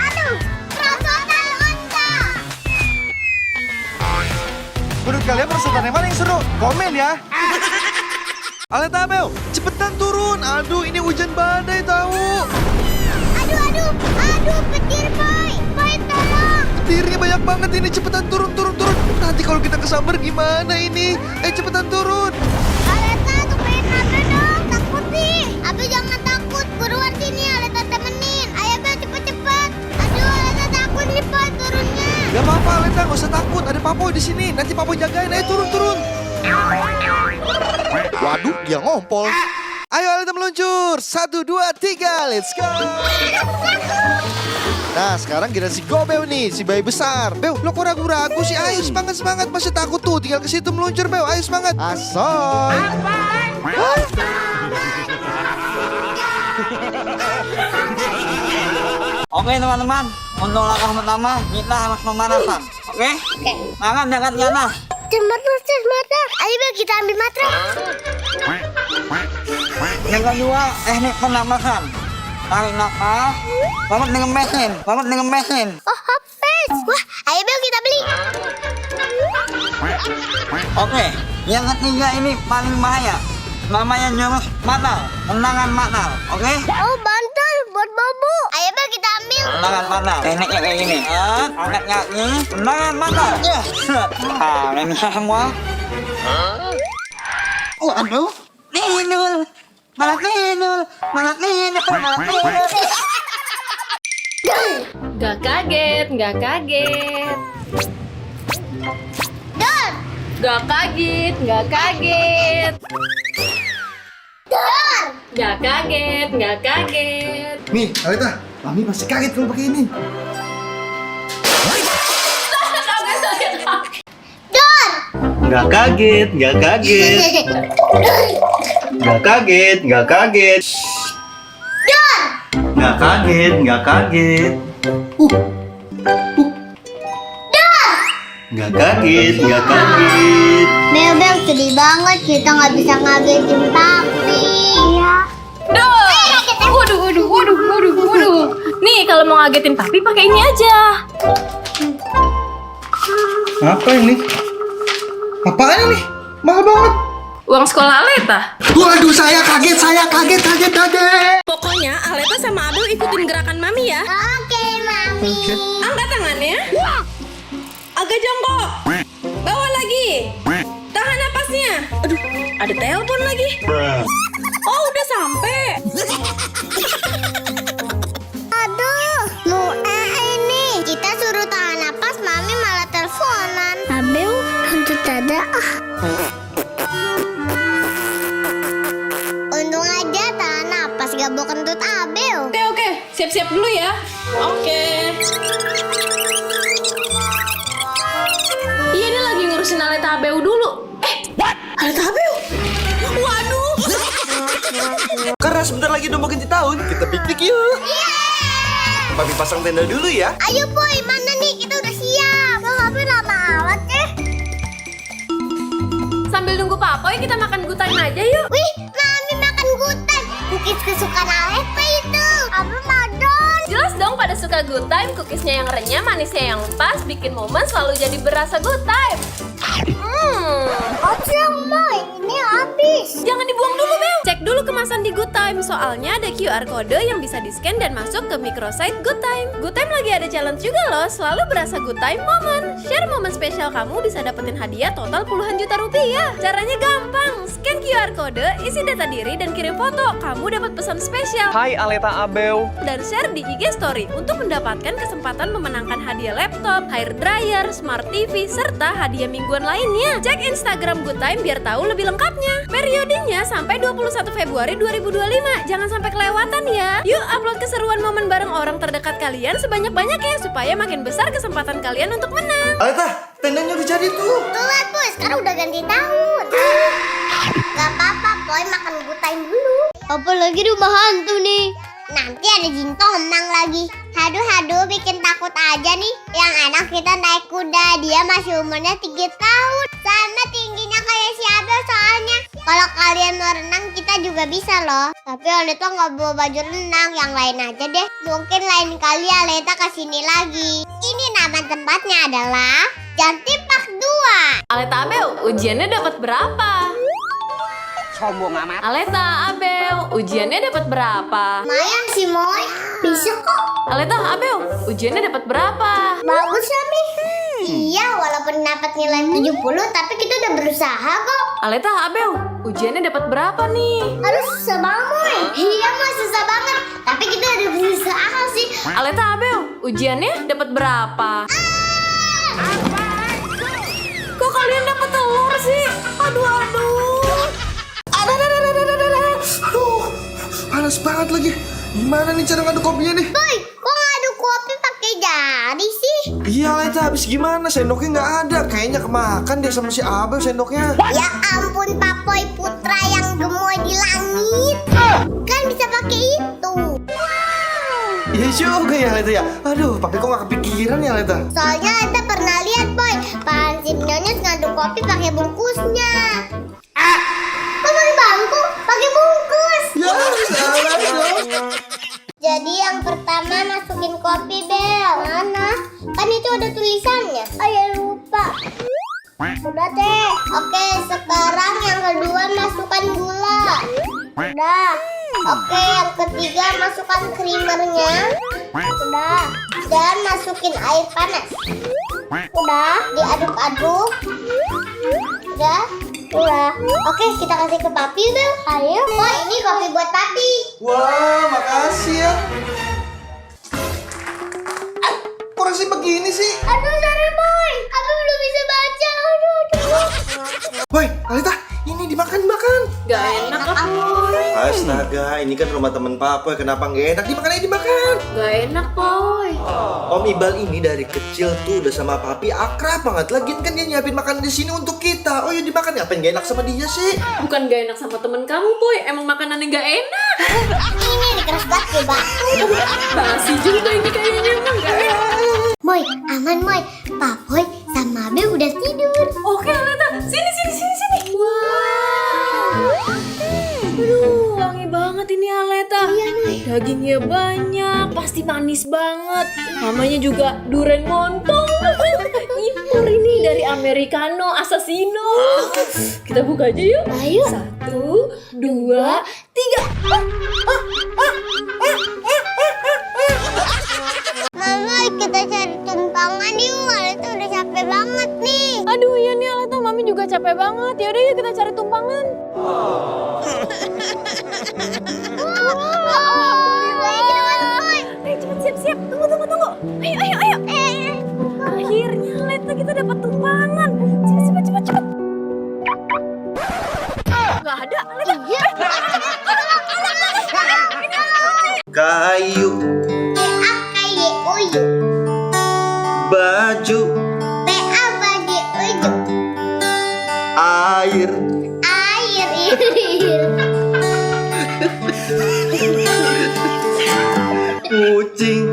Aduh, perosotan unta. Menurut kalian perosotan yang mana yang seru? Komen ya. Aleta, Abel, cepetan turun. Aduh, ini hujan badai tahu. Aduh, petir, Boy. Boy, tolong. Petirnya banyak banget ini. Cepetan turun. Nanti kalau kita kesambar gimana ini? Cepetan turun. Aleta, tupain Abel dong. Takut nih. Abel jangan takut. Buruan sini, Aleta temenin. Ayo, Abel, cepet-cepet. Aduh, Aleta takut nih, Boy, turunnya. Gak apa-apa, Aleta, gak usah takut. Ada Papoy di sini. Nanti Papoy jagain. Ayo turun. Waduh, dia ngompol. Ayo Aleta meluncur. 1, 2, 3, let's go. Nah, sekarang giliran si Gobel nih, si bayi besar. Bel, lo kok ragu-ragu sih? Ayo semangat. Masih takut tuh, tinggal ke situ meluncur, Bel. Ayo semangat. Asoy. Oke teman-teman, untuk langkah pertama kita harus pemanasan. Oke? Tangan dekat kanan. Mata. Ayo, Bel, kita ambil matras. Yang kedua, teknik pernapasan. Tarik nafas, lompat dengan mesin. Oh, hopes. Wah, ayo, Bel, kita beli. Oke, yang ketiga ini paling bahaya. Namanya jurus matal, tendangan matal. Oke? Oh, bantal buat bobo. Ayo, Bel, kita ambil. Tendangan matal. Tekniknya kayak gini. Angkat kaki, tendangan matal. Nah, ini bisa semua. Waduh, tidur. Malah tidur. Gak kaget, gak kaget. Dor. Gak kaget, gak kaget. Dor. Gak kaget, gak kaget. Nih, Aleta, Mami pasti kaget kalau pakai ini. Dor. Nggak kaget, nggak kaget. Nggak kaget, nggak kaget. Dor. Nggak kaget, nggak kaget. Nggak kaget, nggak kaget. Bel sedih banget kita nggak bisa ngagetin papi. Iya. Duh. Waduh. Nih kalau mau ngagetin papi pakai ini aja. Apa ini? Apaan ini? Mahal banget. Uang sekolah Aleta. Waduh, saya kaget. Pokoknya Aleta sama Abel ikutin gerakan Mami ya. Oke, Mami. Angkat tangannya. Agak jongkok. Bawa lagi. Tahan napasnya. Aduh, ada telepon lagi. Oh, udah sampai. Aduh, ini. Kita suruh tahan napas, Mami malah teleponan. Abel, untuk ada Untung aja tahan napas gak bawa kentut Abel. Oke. Siap-siap dulu ya. Oke. Iya, ini lagi ngurusin Aleta Abel dulu. Aleta Abel? Waduh. Karena sebentar lagi udah mau ganti tahun, kita piknik yuk. Papi pasang tenda dulu ya. Ayo boy, mana nih? Kita udah siap. Kok Abel lama amat ya? Sambil nunggu Papoy, kita makan good time aja yuk. Wih, Mami makan gutan. Cookies kesukaan Aleta itu. Abel madon. Jelas dong pada suka good time, cookiesnya yang renyah, manisnya yang pas, bikin momen selalu jadi berasa good time. Kocong boy, ini habis. Jangan dibuang dulu, Bel. Cek dulu kemasan di Good Time, soalnya ada QR code yang bisa di-scan dan masuk ke microsite Good Time. Good Time lagi ada challenge juga loh, selalu berasa Good Time momen. Share momen spesial kamu bisa dapetin hadiah total puluhan juta rupiah. Caranya gampang, scan QR code, isi data diri dan kirim foto. Kamu dapat pesan spesial. Hai Aleta Abel. Dan share di IG Story untuk mendapatkan kesempatan memenangkan hadiah laptop, hair dryer, smart TV, serta hadiah mingguan lainnya. Cek Instagram Good Time biar tahu lebih lengkapnya. Periodenya sampai 21 Februari 2025. Jangan sampai kelewatan ya. Yuk upload keseruan momen bareng orang terdekat kalian sebanyak-banyaknya supaya makin besar kesempatan kalian untuk menang. Aleta, tendanya udah jadi tuh. Tuh lihat boy, sekarang udah ganti tahun. Gak apa-apa boy, makan gutain dulu. Apalagi rumah hantu nih. Nanti ada jin tomang lagi. Haduh, bikin takut aja nih. Yang anak kita naik kuda, dia masih umurnya 3 tahun. Sama tingginya kayak si Abel soalnya. Kalau kalian mau renang, kita juga bisa loh. Tapi Aleta nggak bawa baju renang, yang lain aja deh. Mungkin lain kali Aleta kesini lagi. Ini nama tempatnya adalah Jantim Park 2. Aleta Abel, ujiannya dapat berapa? Sombong amat. Aleta Abel, ujiannya dapat berapa? Lumayan sih Moy, bisa kok. Aleta Abel, ujiannya dapat berapa? Bagus Mami. Iya, walaupun dapat nilai 70, tapi kita udah berusaha kok. Aleta Abel, ujiannya dapat berapa nih? Harus susah banget Moy. Iya Moy, susah banget. Tapi kita udah berusaha sih. Aleta Abel, ujiannya dapat berapa? Kok kalian dapat telur sih? Aduh. Aduh, panas banget lagi. Gimana nih cara ngaduk kopinya nih? Boy, kok ngaduk kopi pakai jari sih? Iya Aleta, habis gimana? Sendoknya nggak ada. Kayaknya kemakan deh sama si Abel sendoknya. Ya ampun Papoy putra yang gemoy di langit. Kan bisa pakai itu. Iya juga ya Aleta ya. Aduh, papi kok nggak kepikiran ya Aleta? Soalnya Aleta pernah lihat Boy, Pak Simnyonya ngaduk kopi pakai bungkusnya. Kok pakai bangku? Pakai bungkus. Ya, salah dong. Jadi yang pertama masukin kopi Bel. Mana? Kan itu ada tulisannya. Oh ya lupa. Udah deh. Oke, sekarang yang kedua masukkan gula. Udah. Oke, yang ketiga masukkan creamernya. Udah. Dan masukin air panas. Udah, diaduk-aduk. Udah. Oke, kita kasih ke papi Bel. Ayo. Oh, ini kopi buat papi. Wah, makasih ya. begini sih? Aduh, sorry boy. Abi belum bisa baca. Aduh. Boy, Alita, ini dimakan. Gak enak apa? Astaga, ini kan rumah temen Papoy. Kenapa nggak enak? Dimakan. Gak enak, Boy. Om Ibal ini dari kecil tuh udah sama Papi akrab banget. Lagian kan dia nyiapin makanan di sini untuk kita. Oh ya dimakan, ngapain gak enak sama dia sih? Bukan gak enak sama temen kamu, Boy. Emang makanannya gak enak. Ini keras banget ya, batu. Basi juga ini kayaknya emang gak enak. Moy, aman Moy. Papoy sama Abi udah tidur. Oke, Aleta. Sini. Wow. Aduh, wangi banget ini Aleta. Dagingnya banyak, pasti manis banget. Namanya juga duren montong. Impor ini dari Americano Assassino. Kita buka aja yuk. Ayo. 1, 2, 3. Mama, kita cari tumpangan yuk. Aleta udah capek banget nih. Aduh iya nih Aleta, Mami juga capek banget. Yaudah yuk kita cari tumpangan. Ayo cepet siap. Tunggu. Ayo. Akhirnya Aleta kita dapat tumpangan. Cepet. Gak ada Aleta. Kayu, P-A-K-Y-U. baju, P-A-K-Y-U. air, kucing,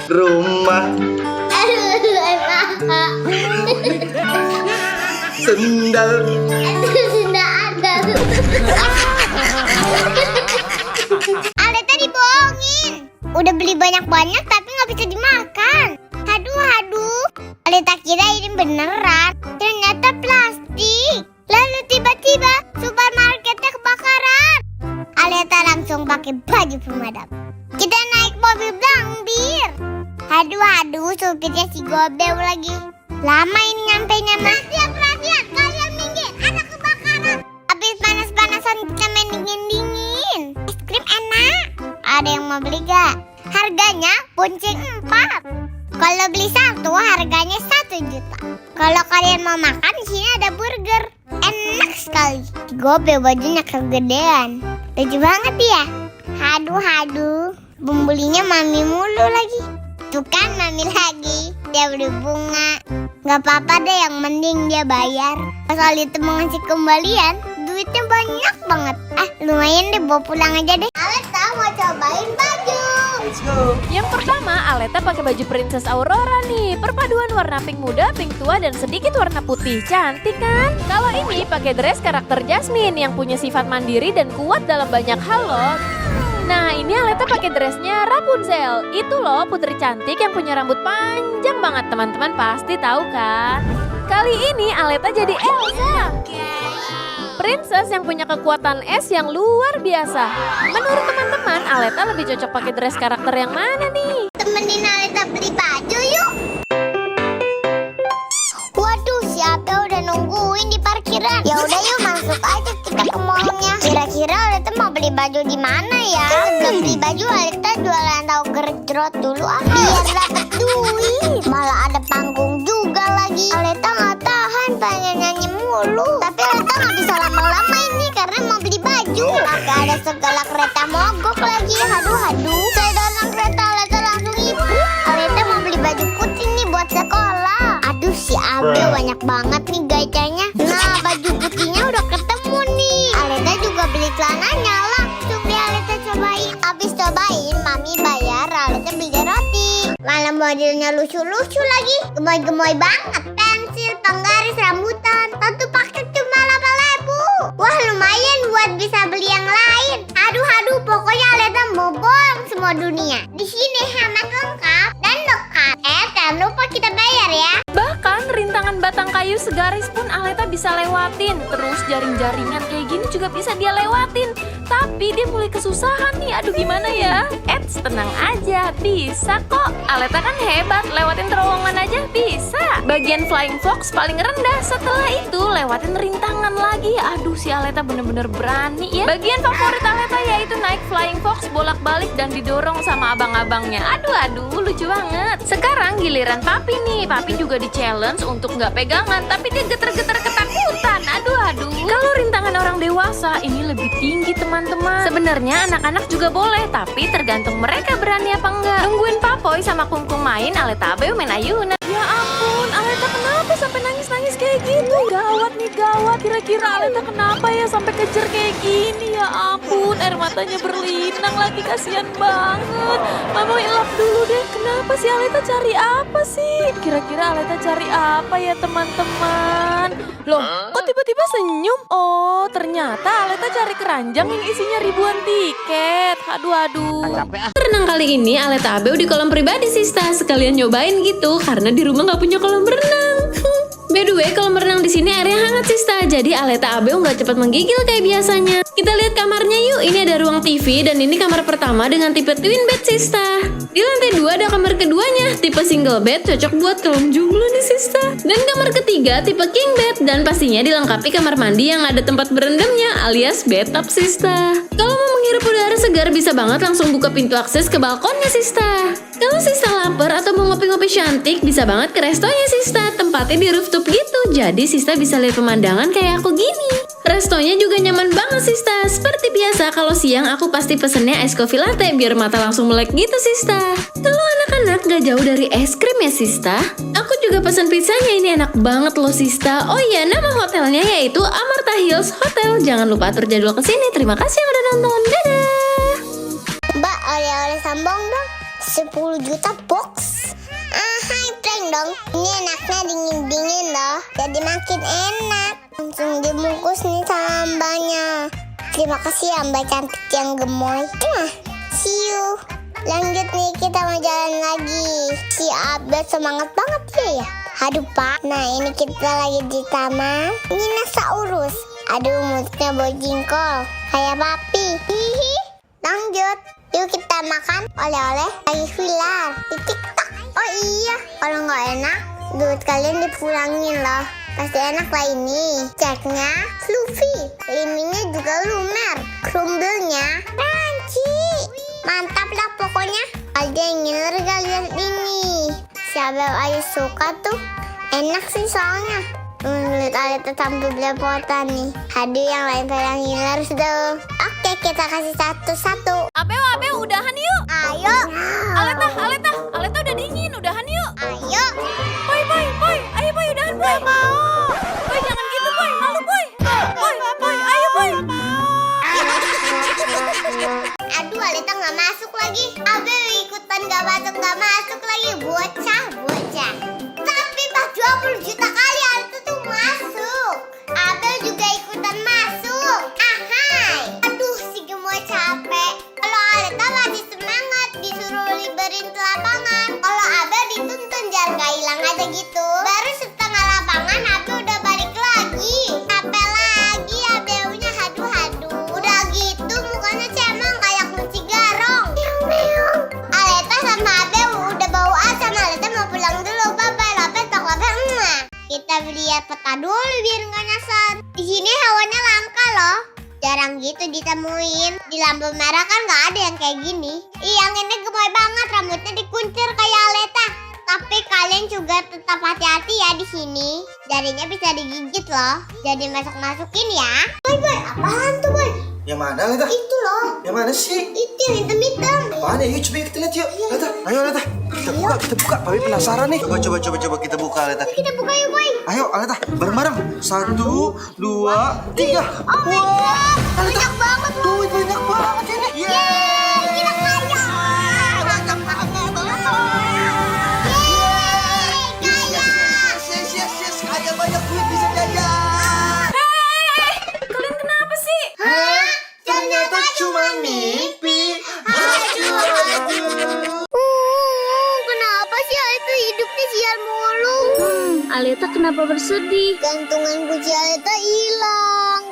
rumah, sendal. Aleta dibohongin. Udah beli banyak-banyak tapi nggak bisa dimakan. Aduh. Aleta kira ini beneran. Ternyata plastik. Lalu tiba-tiba supermarketnya kebakaran. Aleta langsung pakai baju pemadam. Kita naik mobil blambir. Aduh, supirnya si Gobel lagi. Lama ini nyampainya mah. Perhatian, kalian minggir. Ada kebakaran. Habis panas-panasan kita main dingin-dingin. Es krim enak. Ada yang mau beli gak? Harganya bonceng 4. Kalau beli satu harganya 1 juta. Kalau kalian mau makan di sini ada burger. Enak sekali. Si Gobel bajunya kegedean. Lucu banget ya. Aduh. Pembelinya Mami mulu lagi. Tuh kan Mami lagi. Dia beli bunga. Gak apa-apa deh, yang mending dia bayar. Soal itu mau ngasih kembalian, duitnya banyak banget. Lumayan deh, bawa pulang aja deh. Aleta mau cobain baju. Yang pertama, Aleta pakai baju Princess Aurora nih. Perpaduan warna pink muda, pink tua, dan sedikit warna putih. Cantik kan? Kalau ini pakai dress karakter Jasmine yang punya sifat mandiri dan kuat dalam banyak hal loh. Nah, ini Aleta pakai dressnya Rapunzel. Itu loh putri cantik yang punya rambut panjang banget. Teman-teman pasti tahu kan? Kali ini Aleta jadi Elsa, princess yang punya kekuatan es yang luar biasa. Menurut teman-teman, Aleta lebih cocok pakai dress karakter yang mana nih? Temenin Aleta beli baju yuk. Waduh, siapa udah nungguin di parkiran? Ya udah yuk, masuk aja kita ke mallnya. Kira-kira Aleta mau beli baju di mana ya? Sebelum beli baju Aleta jualan tahu gerjrot dulu biar dapat duit. Malah ada panggung juga lagi. Aleta nggak tahan, pengen nyanyi mulu. Tapi Aleta nggak bisa lama-lama ini karena mau beli baju. Agak ada segala kereta mogok lagi. Aduh. Saya dorong kereta Aleta langsung ibu. Aleta mau beli baju putih nih buat sekolah. Aduh, si Abel banyak banget nih gacanya. Nah, baju putihnya udah ketemu nih. Aleta juga beli celananya, langsung deh Aleta cobain. Abis cobain, Mami bayar, Aleta beli roti. Malah modelnya lucu-lucu lagi, gemoy-gemoy banget. Pensil, penggaris, rambutan, satu paket cuma 8.000. Wah, lumayan buat bisa beli yang lain. Aduh, pokoknya Aleta mau bohong semua dunia. Di sini hemat lengkap dan dekat. Jangan lupa kita bayar ya. Bahkan rintangan cuman batang kayu segaris pun Aleta bisa lewatin. Terus jaring-jaringan kayak gini juga bisa dia lewatin. Tapi dia mulai kesusahan nih, aduh gimana ya? Eits, tenang aja, bisa kok. Aleta kan hebat, lewatin terowongan aja bisa. Bagian flying fox paling rendah, setelah itu lewatin rintangan lagi. Aduh, si Aleta bener-bener berani ya. Bagian favorit Aleta yaitu naik flying fox bolak-balik dan didorong sama abang-abangnya. Aduh, lucu banget. Sekarang giliran Papi nih. Papi juga di challenge untuk nggak pegangan, tapi dia geter-geter ketakutan. Aduh. Kalau rintangan orang dewasa ini lebih tinggi teman-teman. Sebenarnya anak-anak juga boleh, tapi tergantung mereka berani apa enggak. Nungguin Papoy sama Kungkung main, Aleta Abel main ayunan. Ya ampun, Aleta kenapa sampai nangis-nangis kayak gitu? Gawat nih, gawat. Kira-kira Aleta kenapa ya sampai kejar kayak gini? Ya ampun, air matanya berlinang lagi, kasihan banget. Mama elap dulu deh. Kenapa sih Aleta cari apa sih? Kira-kira Aleta cari apa ya teman-teman? Loh, kok tiba-tiba senyum? Oh, ternyata Aleta cari keranjang yang isinya ribuan tiket. Aduh. Renang kali ini Aleta Abel di kolam pribadi Sista. Sekalian nyobain gitu, karena di rumah nggak punya kolam renang. By the way, kolam renang di sini airnya hangat Sista. Jadi Aleta Abel nggak cepat menggigil kayak biasanya. Kita lihat kamarnya yuk. Ini ada ruang TV dan ini kamar pertama dengan tipe twin bed Sista. Di lantai 2 ada kamar keduanya, tipe single bed, cocok buat kaum jomblo nih Sista. Dan kamar ketiga tipe king bed dan pastinya dilengkapi kamar mandi yang ada tempat berendamnya alias bathtub Sista. Kalau mau menghirup udara segar bisa banget langsung buka pintu akses ke balkonnya Sista. Kalau Sista lapar atau mau ngopi-ngopi cantik bisa banget ke restonya Sista. Tempatnya di rooftop gitu, jadi Sista bisa lihat pemandangan kayak aku gini. Restonya juga nyaman banget Sista. Seperti biasa kalau siang aku pasti pesennya es coffee latte biar mata langsung melek gitu Sista. Kalau anak-anak gak jauh dari es krim ya Sista. Aku juga pesen pizzanya, ini enak banget loh Sista. Oh iya, nama hotelnya yaitu Amarta Hills Hotel. Jangan lupa atur jadwal kesini. Terima kasih yang udah nonton. Dadah. Mbak, oleh-oleh sambong dong. 10 juta box. Hai, prank dong. Ini enaknya dingin-dingin loh. Jadi makin enak. Langsung dibungkus nih sama mbaknya. Terima kasih ya mbak cantik yang gemoy. See you. Lanjut nih, kita mau jalan lagi. Si Abel semangat banget ya. Aduh pak, nah ini kita lagi di taman Dinosaurus. Aduh, mulutnya bau jingkol kayak papi. Hihi. Lanjut, yuk kita makan oleh-oleh lagi viral di TikTok. Oh iya, kalau nggak enak, duit kalian dipulangin loh. Pasti enak lah ini. Ceknya fluffy, liminnya juga lumer, crumble-nya crunchy. Mantap lah pokoknya. Ada yang ngiler gak lihat ini? Siapa aja suka tuh. Enak sih soalnya. Lihat Aleta tampil belepotan nih. Aduh, yang lain pada ngiler tuh. Oke, kita kasih satu-satu. Abel, udahan yuk. Ayo. Aleta udah dingin, udahan yuk. Ayo. Boy, ayo boy, udahan boy. Boy, jangan gitu boy, malu boy. Boy, ayo boy. Aduh, Aleta nggak masuk lagi. Abel ikutan nggak masuk lagi. Bocah. Tapi pas 20 juta kali Aleta tuh masuk. Abel juga ikutan masuk. Ahai. Aduh, si gemoy capek. Kalau Aleta masih semangat disuruh liberin ke lapangan. Kalau Abel dituntun jangan nggak hilang aja gitu. Baru setengah lapangan Abel udah balik lagi. Capek lagi Abelnya, aduh. Udah gitu mukanya cemong kayak kunci garong. Aleta sama Abel udah bau asam. Aleta mau pulang dulu. Bye-bye. Lapet. Kita lihat peta dulu biar nggak nyasar. Di sini hawanya langka loh. Jarang gitu ditemuin. Di lampu merah kan nggak ada yang kayak gini. Yang ini gemoy banget, rambutnya dikuncir kayak Aleta. Tapi kalian juga tetap hati-hati ya di sini. Jarinya bisa digigit loh. Jadi masuk-masukin ya. Boy, apaan tuh boy? Yang mana Aleta? Itu loh. Yang mana sih? Itu yang hitam-hitam. Apaan ya? Yuk coba kita lihat yuk. Aleta, ayo Aleta. Kita buka. Papi penasaran nih. Coba kita buka Aleta. Kita buka yuk boy. Ayo Aleta, bareng-bareng. 1, 2, 3. Oh my god, banyak banget loh. Duit banyak banget ini. Yeay, kita kaya. Banyak banget. Yeay, kaya. Yes. Kaya banyak duit bisa jajan. Kalian kenapa sih? Hah? Ternyata cuma mimpi. Kenapa sih itu hidupnya sial mulu? Aleta kenapa bersedih? Gantungan kunci Aleta hilang.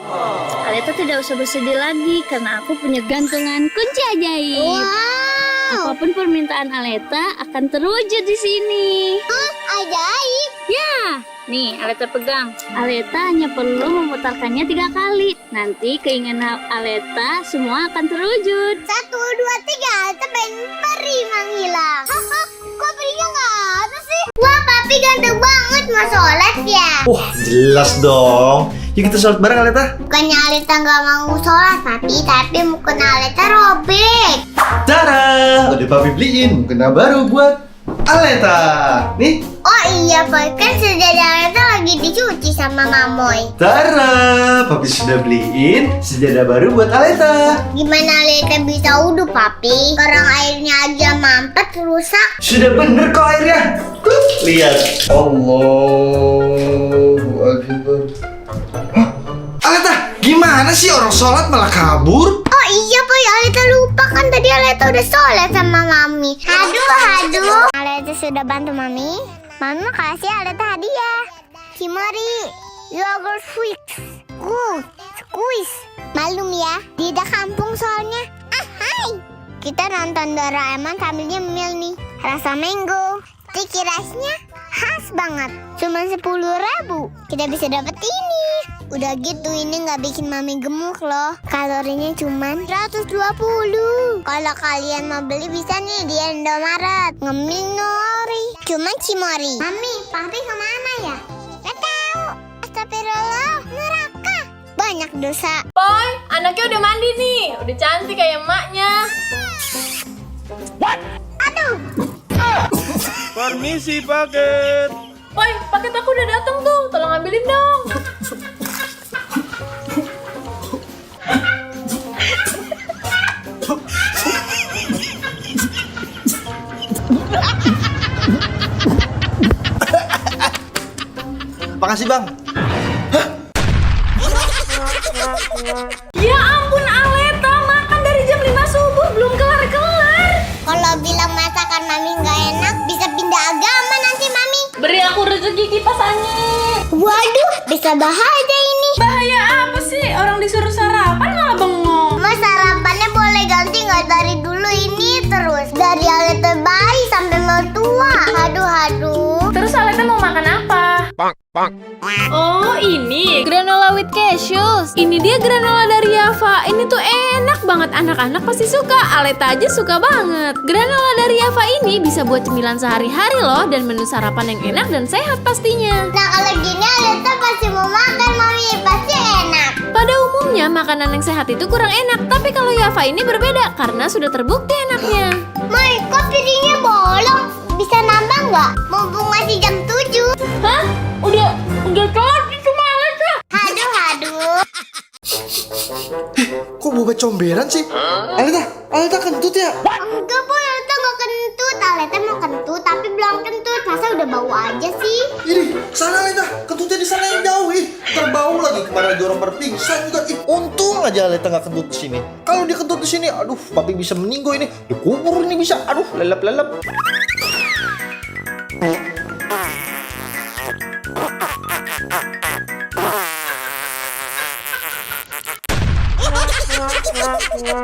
Aleta tidak usah bersedih lagi karena aku punya gantungan kunci ajaib. Wow. Apapun permintaan Aleta akan terwujud di sini. Hah? Ajaib? Ya, nih Aleta pegang. Aleta hanya perlu memutarkannya 3 kali. Nanti keinginan Aleta semua akan terwujud. 1, 2, 3. Aleta pengen peri menghilang. Haha, kok perinya nggak ada sih? Wah, papi ganteng banget. Mau sholat ya? Wah, jelas dong. Yuk kita sholat bareng Aleta. Bukannya Aleta nggak mau sholat, tapi mukena Aleta robek. Tada, udah papi beliin mukena baru buat Aleta. Nih. Oh iya, Boy, kan sejadah Aleta lagi dicuci sama Mamoy. Tara, papi sudah beliin sejadah baru buat Aleta. Gimana Aleta bisa wudhu, papi? Orang airnya aja mampet rusak. Sudah bener kok airnya. Tuh, lihat. Allahu Akbar. Hah? Aleta, gimana sih orang sholat malah kabur? Oh iya, Boy, Aleta lupa kan tadi Aleta udah sholat sama Mami. Aduh. Aleta sudah bantu Mami. Mami makasih Aleta hadiah. Cimori, yogurt squeeze. Squeeze. Malum ya, di kampung soalnya. Hai. Kita nonton Doraemon sambil nyemil nih. Rasa mango. Sticky rice-nya khas banget. Cuma 10.000. Kita bisa dapet ini. Udah gitu ini nggak bikin Mami gemuk loh. Kalorinya cuma 120. Kalau kalian mau beli bisa nih di Indomaret. Ngemil nori. Cuma Cimori. Mami, papi kemana ya? Gak tahu. Astagfirullah, neraka. Banyak dosa. Boy, anaknya udah mandi nih. Udah cantik kayak emaknya. Aduh. Permisi paket. Boy, paket aku udah datang tuh. Tolong ambilin dong. Makasih bang. Ya ampun Aleta, makan dari jam 5 subuh belum kelar-kelar. Kalau bilang masakan Mami nggak enak, bisa pindah agama nanti Mami. Beri aku rezeki kipas angin. Waduh, bisa bahaya ini. Bahaya apa sih? Orang disuruh sarapan malah bengong. Mas sarapannya boleh ganti nggak dari dulu ini terus? Dari Aleta bayi sampai mertua. Aduh. Terus Aleta mau makan apa? Oh ini granola with cashews. Ini dia granola dari Java. Ini tuh enak banget, anak-anak pasti suka. Aleta aja suka banget. Granola dari Java ini bisa buat cemilan sehari-hari loh, dan menu sarapan yang enak dan sehat pastinya. Nah kalau gini Aleta pasti mau makan Mami, pasti enak. Pada umumnya makanan yang sehat itu kurang enak, tapi kalau Java ini berbeda karena sudah terbukti enaknya. Mai, kok piringnya bolong? Bisa nambah nggak? Mumpung masih jam 7. Hah? Udah kelar itu Aleta. Aduh. Kok boba comberan sih? Aleta kentut ya? Enggak, Boy, Aleta nggak kentut. Aleta mau kentut tapi belum kentut. Masa udah bau aja sih? Ini, sana Aleta, kentutnya di sana yang jauh. Terbau lagi kemarin lagi orang berpingsan juga. Untung aja Aleta nggak kentut di sini. Kalau dia kentut di sini, aduh, papi bisa meninggal ini. Dikubur ini bisa. Aduh, lelap.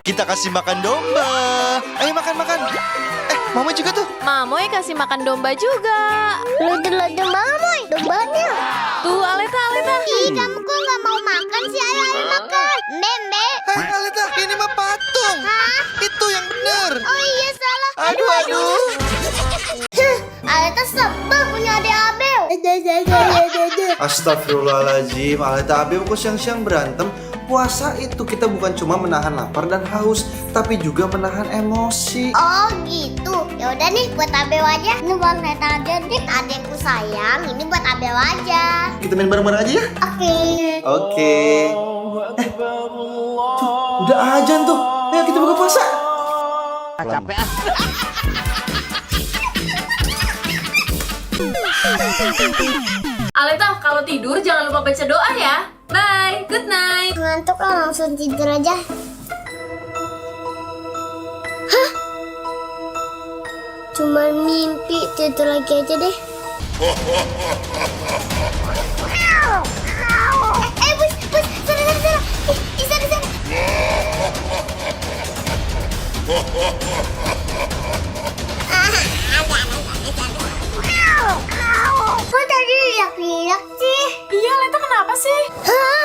Kita kasih makan domba. Ayo makan. Mama juga tuh. Mamoy kasih makan domba juga. Lodeh Mamoy, dombanya. Tuh Aleta. Ih, kamu kok nggak mau makan sih? Ayo makan. Membe. Hai Aleta, ini mah patung. Hah? Itu yang bener. Oh iya salah. Aduh. Aleta sebel punya adik Abel. Astagfirullahaladzim, Aleta Abim kok siang-siang berantem? Puasa itu kita bukan cuma menahan lapar dan haus, tapi juga menahan emosi. Oh gitu. Ya udah nih buat Abel aja. Ini buat Neta aja deh. Adekku sayang, ini buat Abel aja. Kita main bareng-bareng aja ya? Oke. Tuh, udah azan tuh. Ayo kita buka puasa. Capek ah. Aleta, kalau tidur jangan lupa baca doa ya. Bye, good night. Ngantuk lah, langsung tidur aja. Hah? Cuma mimpi, tidur lagi aja deh. Bus, sana. Di sana. Kok tadi riak-riak sih? Iya, Aleta kenapa sih? Hah?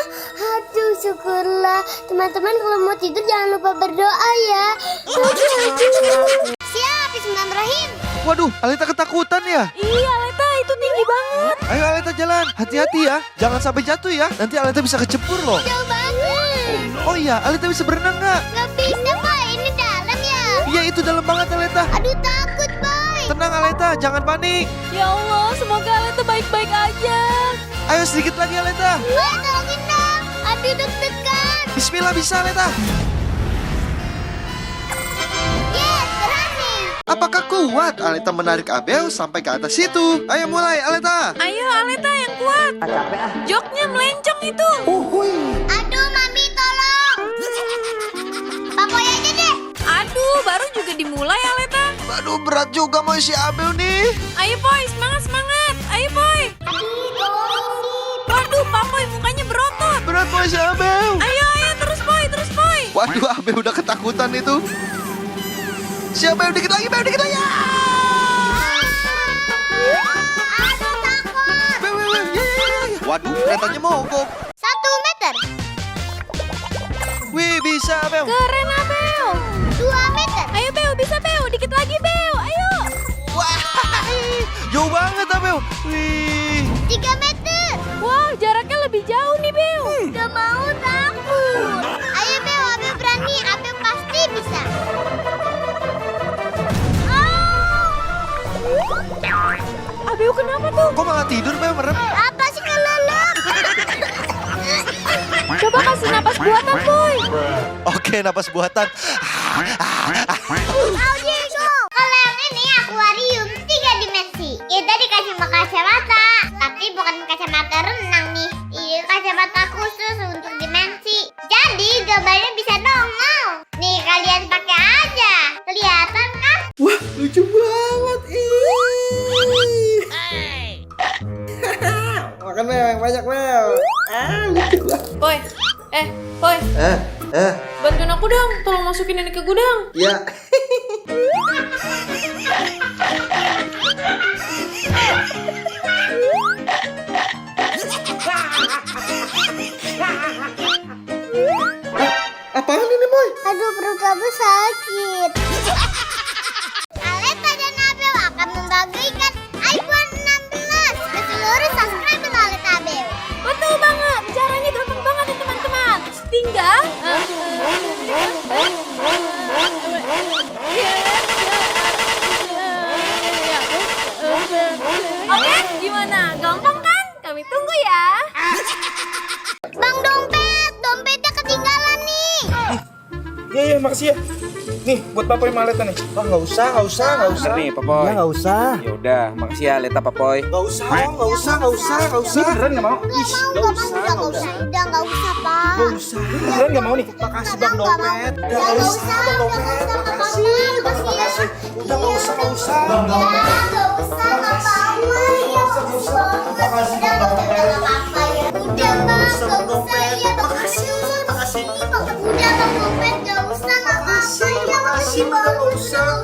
Aduh, syukurlah. Teman-teman kalau mau tidur jangan lupa berdoa ya. Siap, bismillahirrahmanirrahim. Waduh, Aleta ketakutan ya? Iya, Aleta itu tinggi banget. Ayo Aleta jalan, hati-hati ya. Jangan sampai jatuh ya. Nanti Aleta bisa kecebur loh. Jauh banget. Oh iya, Aleta bisa berenang nggak? Gak bisa, Pak. Ini dalam ya. Iya, itu dalam banget Aleta. Aduh, takut, Boy. Tenang Aleta, jangan panik. Ya Allah, semoga Aleta baik-baik aja. Ayo sedikit lagi Aleta. Boy, tolongin dong. Aduh, deg-degan. Bismillah, bisa Aleta. Yes, berhasil. Apakah kuat Aleta menarik Abel sampai ke atas situ? Ayo mulai Aleta. Ayo, Aleta yang kuat. Joknya melencong itu. Aduh, Mami, tolong. Papoy aja deh. Aduh, baru juga dimulai, Aleta. Aduh, berat juga mau si Abel nih. Ayo, Boy, semangat. Ayo, Boy. Waduh, Papoy mukanya berotot. Berat mau si Abel. Ayo, terus, Boy. Waduh, Abel udah ketakutan itu. Si Abel dikit lagi. Aduh, takut. Abel. Waduh, keretanya mogok. 1 meter. Wih, bisa Abel. Keren, Abel. 2 meter. Ayo, Beo, bisa, Beo. Dikit lagi, Beo. Ayo. Wah, jauh banget Abel. Wih. 3 meter. Wah, jaraknya lebih jauh nih, Beo. Gak mau, takut. Ayo, Bel, Abel berani. Abel pasti bisa. Abel kenapa tuh? Kok malah tidur Bel merem? Apa sih kelelep? Coba kasih napas buatan, Boy. Oke, napas buatan. Audiogo. Kalau yang ini akuarium 3 dimensi. Kita dikasih kacamata. Tapi bukan kacamata renang nih. Ini kacamata khusus untuk dimensi. Jadi gambarnya bisa nongol. Nih kalian pakai aja. Kelihatan kan? Wah, lucu banget. Makan Bel, yang banyak Bel. Lucu banget. Boy, Boy, bantuin aku dong. Tolong masukin ini ke gudang. Ya. Apaan ini, Boy? Aduh, perut aku sakit. Aleta dan Abel akan membagikan iPhone 16 ke seluruh subscriber Aleta Abel. Betul banget. Caranya gampang banget nih, teman-teman. Tinggal. Oke, gimana? Gampang kan? Kami tunggu ya. Bang dompetnya ketinggalan nih. Iya, makasih ya. Nih, buat Papoy sama Aleta nih. Oh, nggak usah. Nih, Papoy. Nggak usah. Ya udah, makasih ya Aleta, Papoy. Nggak usah. Beneran nggak mau? Udah nggak usah, Pak. Beneran nggak mau nih? Makasih Bang Dompet. Nggak usah, makasih. Udah nggak usah. Nggak usah, nggak apa-apa ya. Udah, Bang, nggak usah ya. Makasih. Udah, Bang Dompet, nggak usah, nggak apa-apa ya. Makasih, Bang.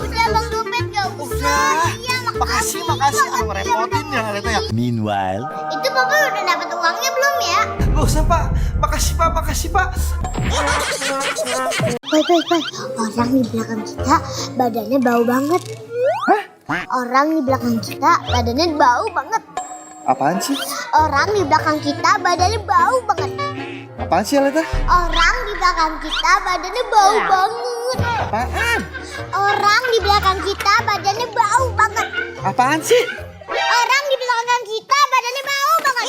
Udah, Bang Dompet, nggak usah. Iya, makasih. Ngerepotin ya Aleta ya. Meanwhile, Itu Papa udah dapat uangnya belum ya? Nggak usah Pak. Makasih Pak. Boy. Orang di belakang kita badannya bau banget. Hah? Orang di belakang kita badannya bau banget. Apaan sih? Orang di belakang kita badannya bau banget. Apaan sih Aleta? Orang di belakang kita badannya bau banget. Apaan? Orang di belakang kita badannya bau banget. Apaan sih? Orang di belakang kita badannya bau banget.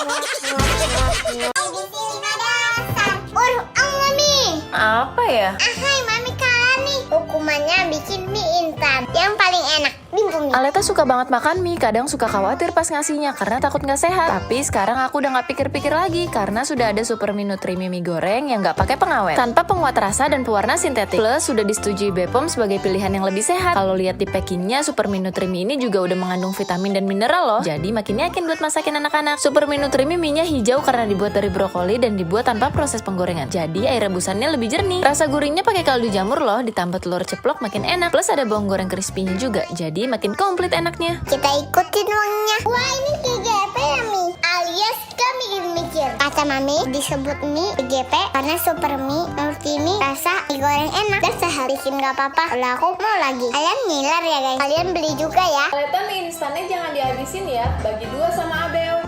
Mami. Apa ya? Hai Mami Kala nih. Hukumannya bikin mie instan yang paling enak. Bimbo mie. Aleta suka banget makan mie, kadang suka khawatir pas ngasihnya karena takut nggak sehat. Tapi sekarang aku udah nggak pikir-pikir lagi karena sudah ada Super Mie Nutri-Mie mie goreng yang nggak pakai pengawet, tanpa penguat rasa dan pewarna sintetik. Plus sudah disetujui BPOM sebagai pilihan yang lebih sehat. Kalau lihat di packingnya, Super Mie Nutri-Mie ini juga udah mengandung vitamin dan mineral loh. Jadi makin yakin buat masakin anak-anak. Super Mie Nutri-Mie mie-nya hijau karena dibuat dari brokoli dan dibuat tanpa proses penggorengan. Jadi air rebusannya lebih jernih. Rasa gurihnya pakai kaldu jamur loh, ditambah telur ceplok makin enak. Plus ada bawang goreng crispy-nya juga. Jadi makin komplit enaknya. Kita ikutin uangnya. Wah, ini TGP ya, Mi? Alias gak mikir-mikir. Kata Mami, disebut mie TGP karena Super Mie Nutri-Mie rasa mie goreng enak dan sehat. Bikin gak apa-apa. Kalau aku mau lagi. Kalian ngiler ya, guys. Kalian beli juga ya. Aleta mie instannya jangan dihabisin ya, bagi 2 sama Abel.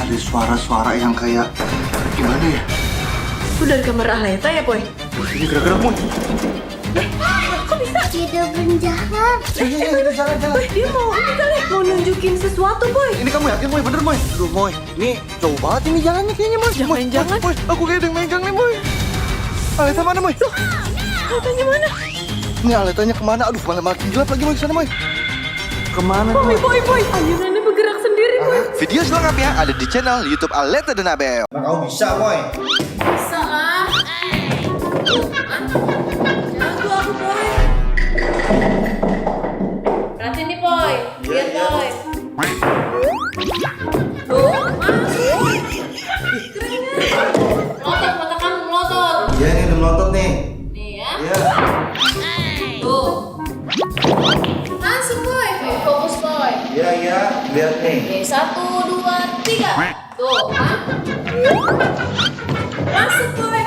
Ada suara-suara yang kayak gimana ya? Itu dari kamar Aleta ya, Boy? Ini gerak-gerak, Moy. Tidak penjahat. Jalan. Dia mau ini kali, mau nunjukin sesuatu, Boy. Ini kamu yakin, Moy? Bener, Moy? Aduh, Moy. Ini jauh banget ini jalannya kayaknya, Moy. Jangan. Moy, aku kayak ada yang megang nih, Moy. Aleta mana, Moy? Aletanya mana? Ini Aletanya kemana? Aduh, malah makin gelap lagi, Moy, kesana, Moy. Kemana, Moy? Boy. Ayunannya bergerak sendiri, Boy. Video selengkapnya ada di channel YouTube Aleta dan Abel. Kau bisa, Moy. Bisa ah. Jago aku, Boy. Perhatiin nih, Boy. Lihat, Boy. Tuh, masuk. Melotot, mata kamu melotot. Iya, ini udah melotot nih. Nih ya. Iya. Tuh. Masuk, Boy. Fokus, Boy. Iya, lihat nih. Oke, 1, 2, 3. Tuh, ah. Masuk, Boy.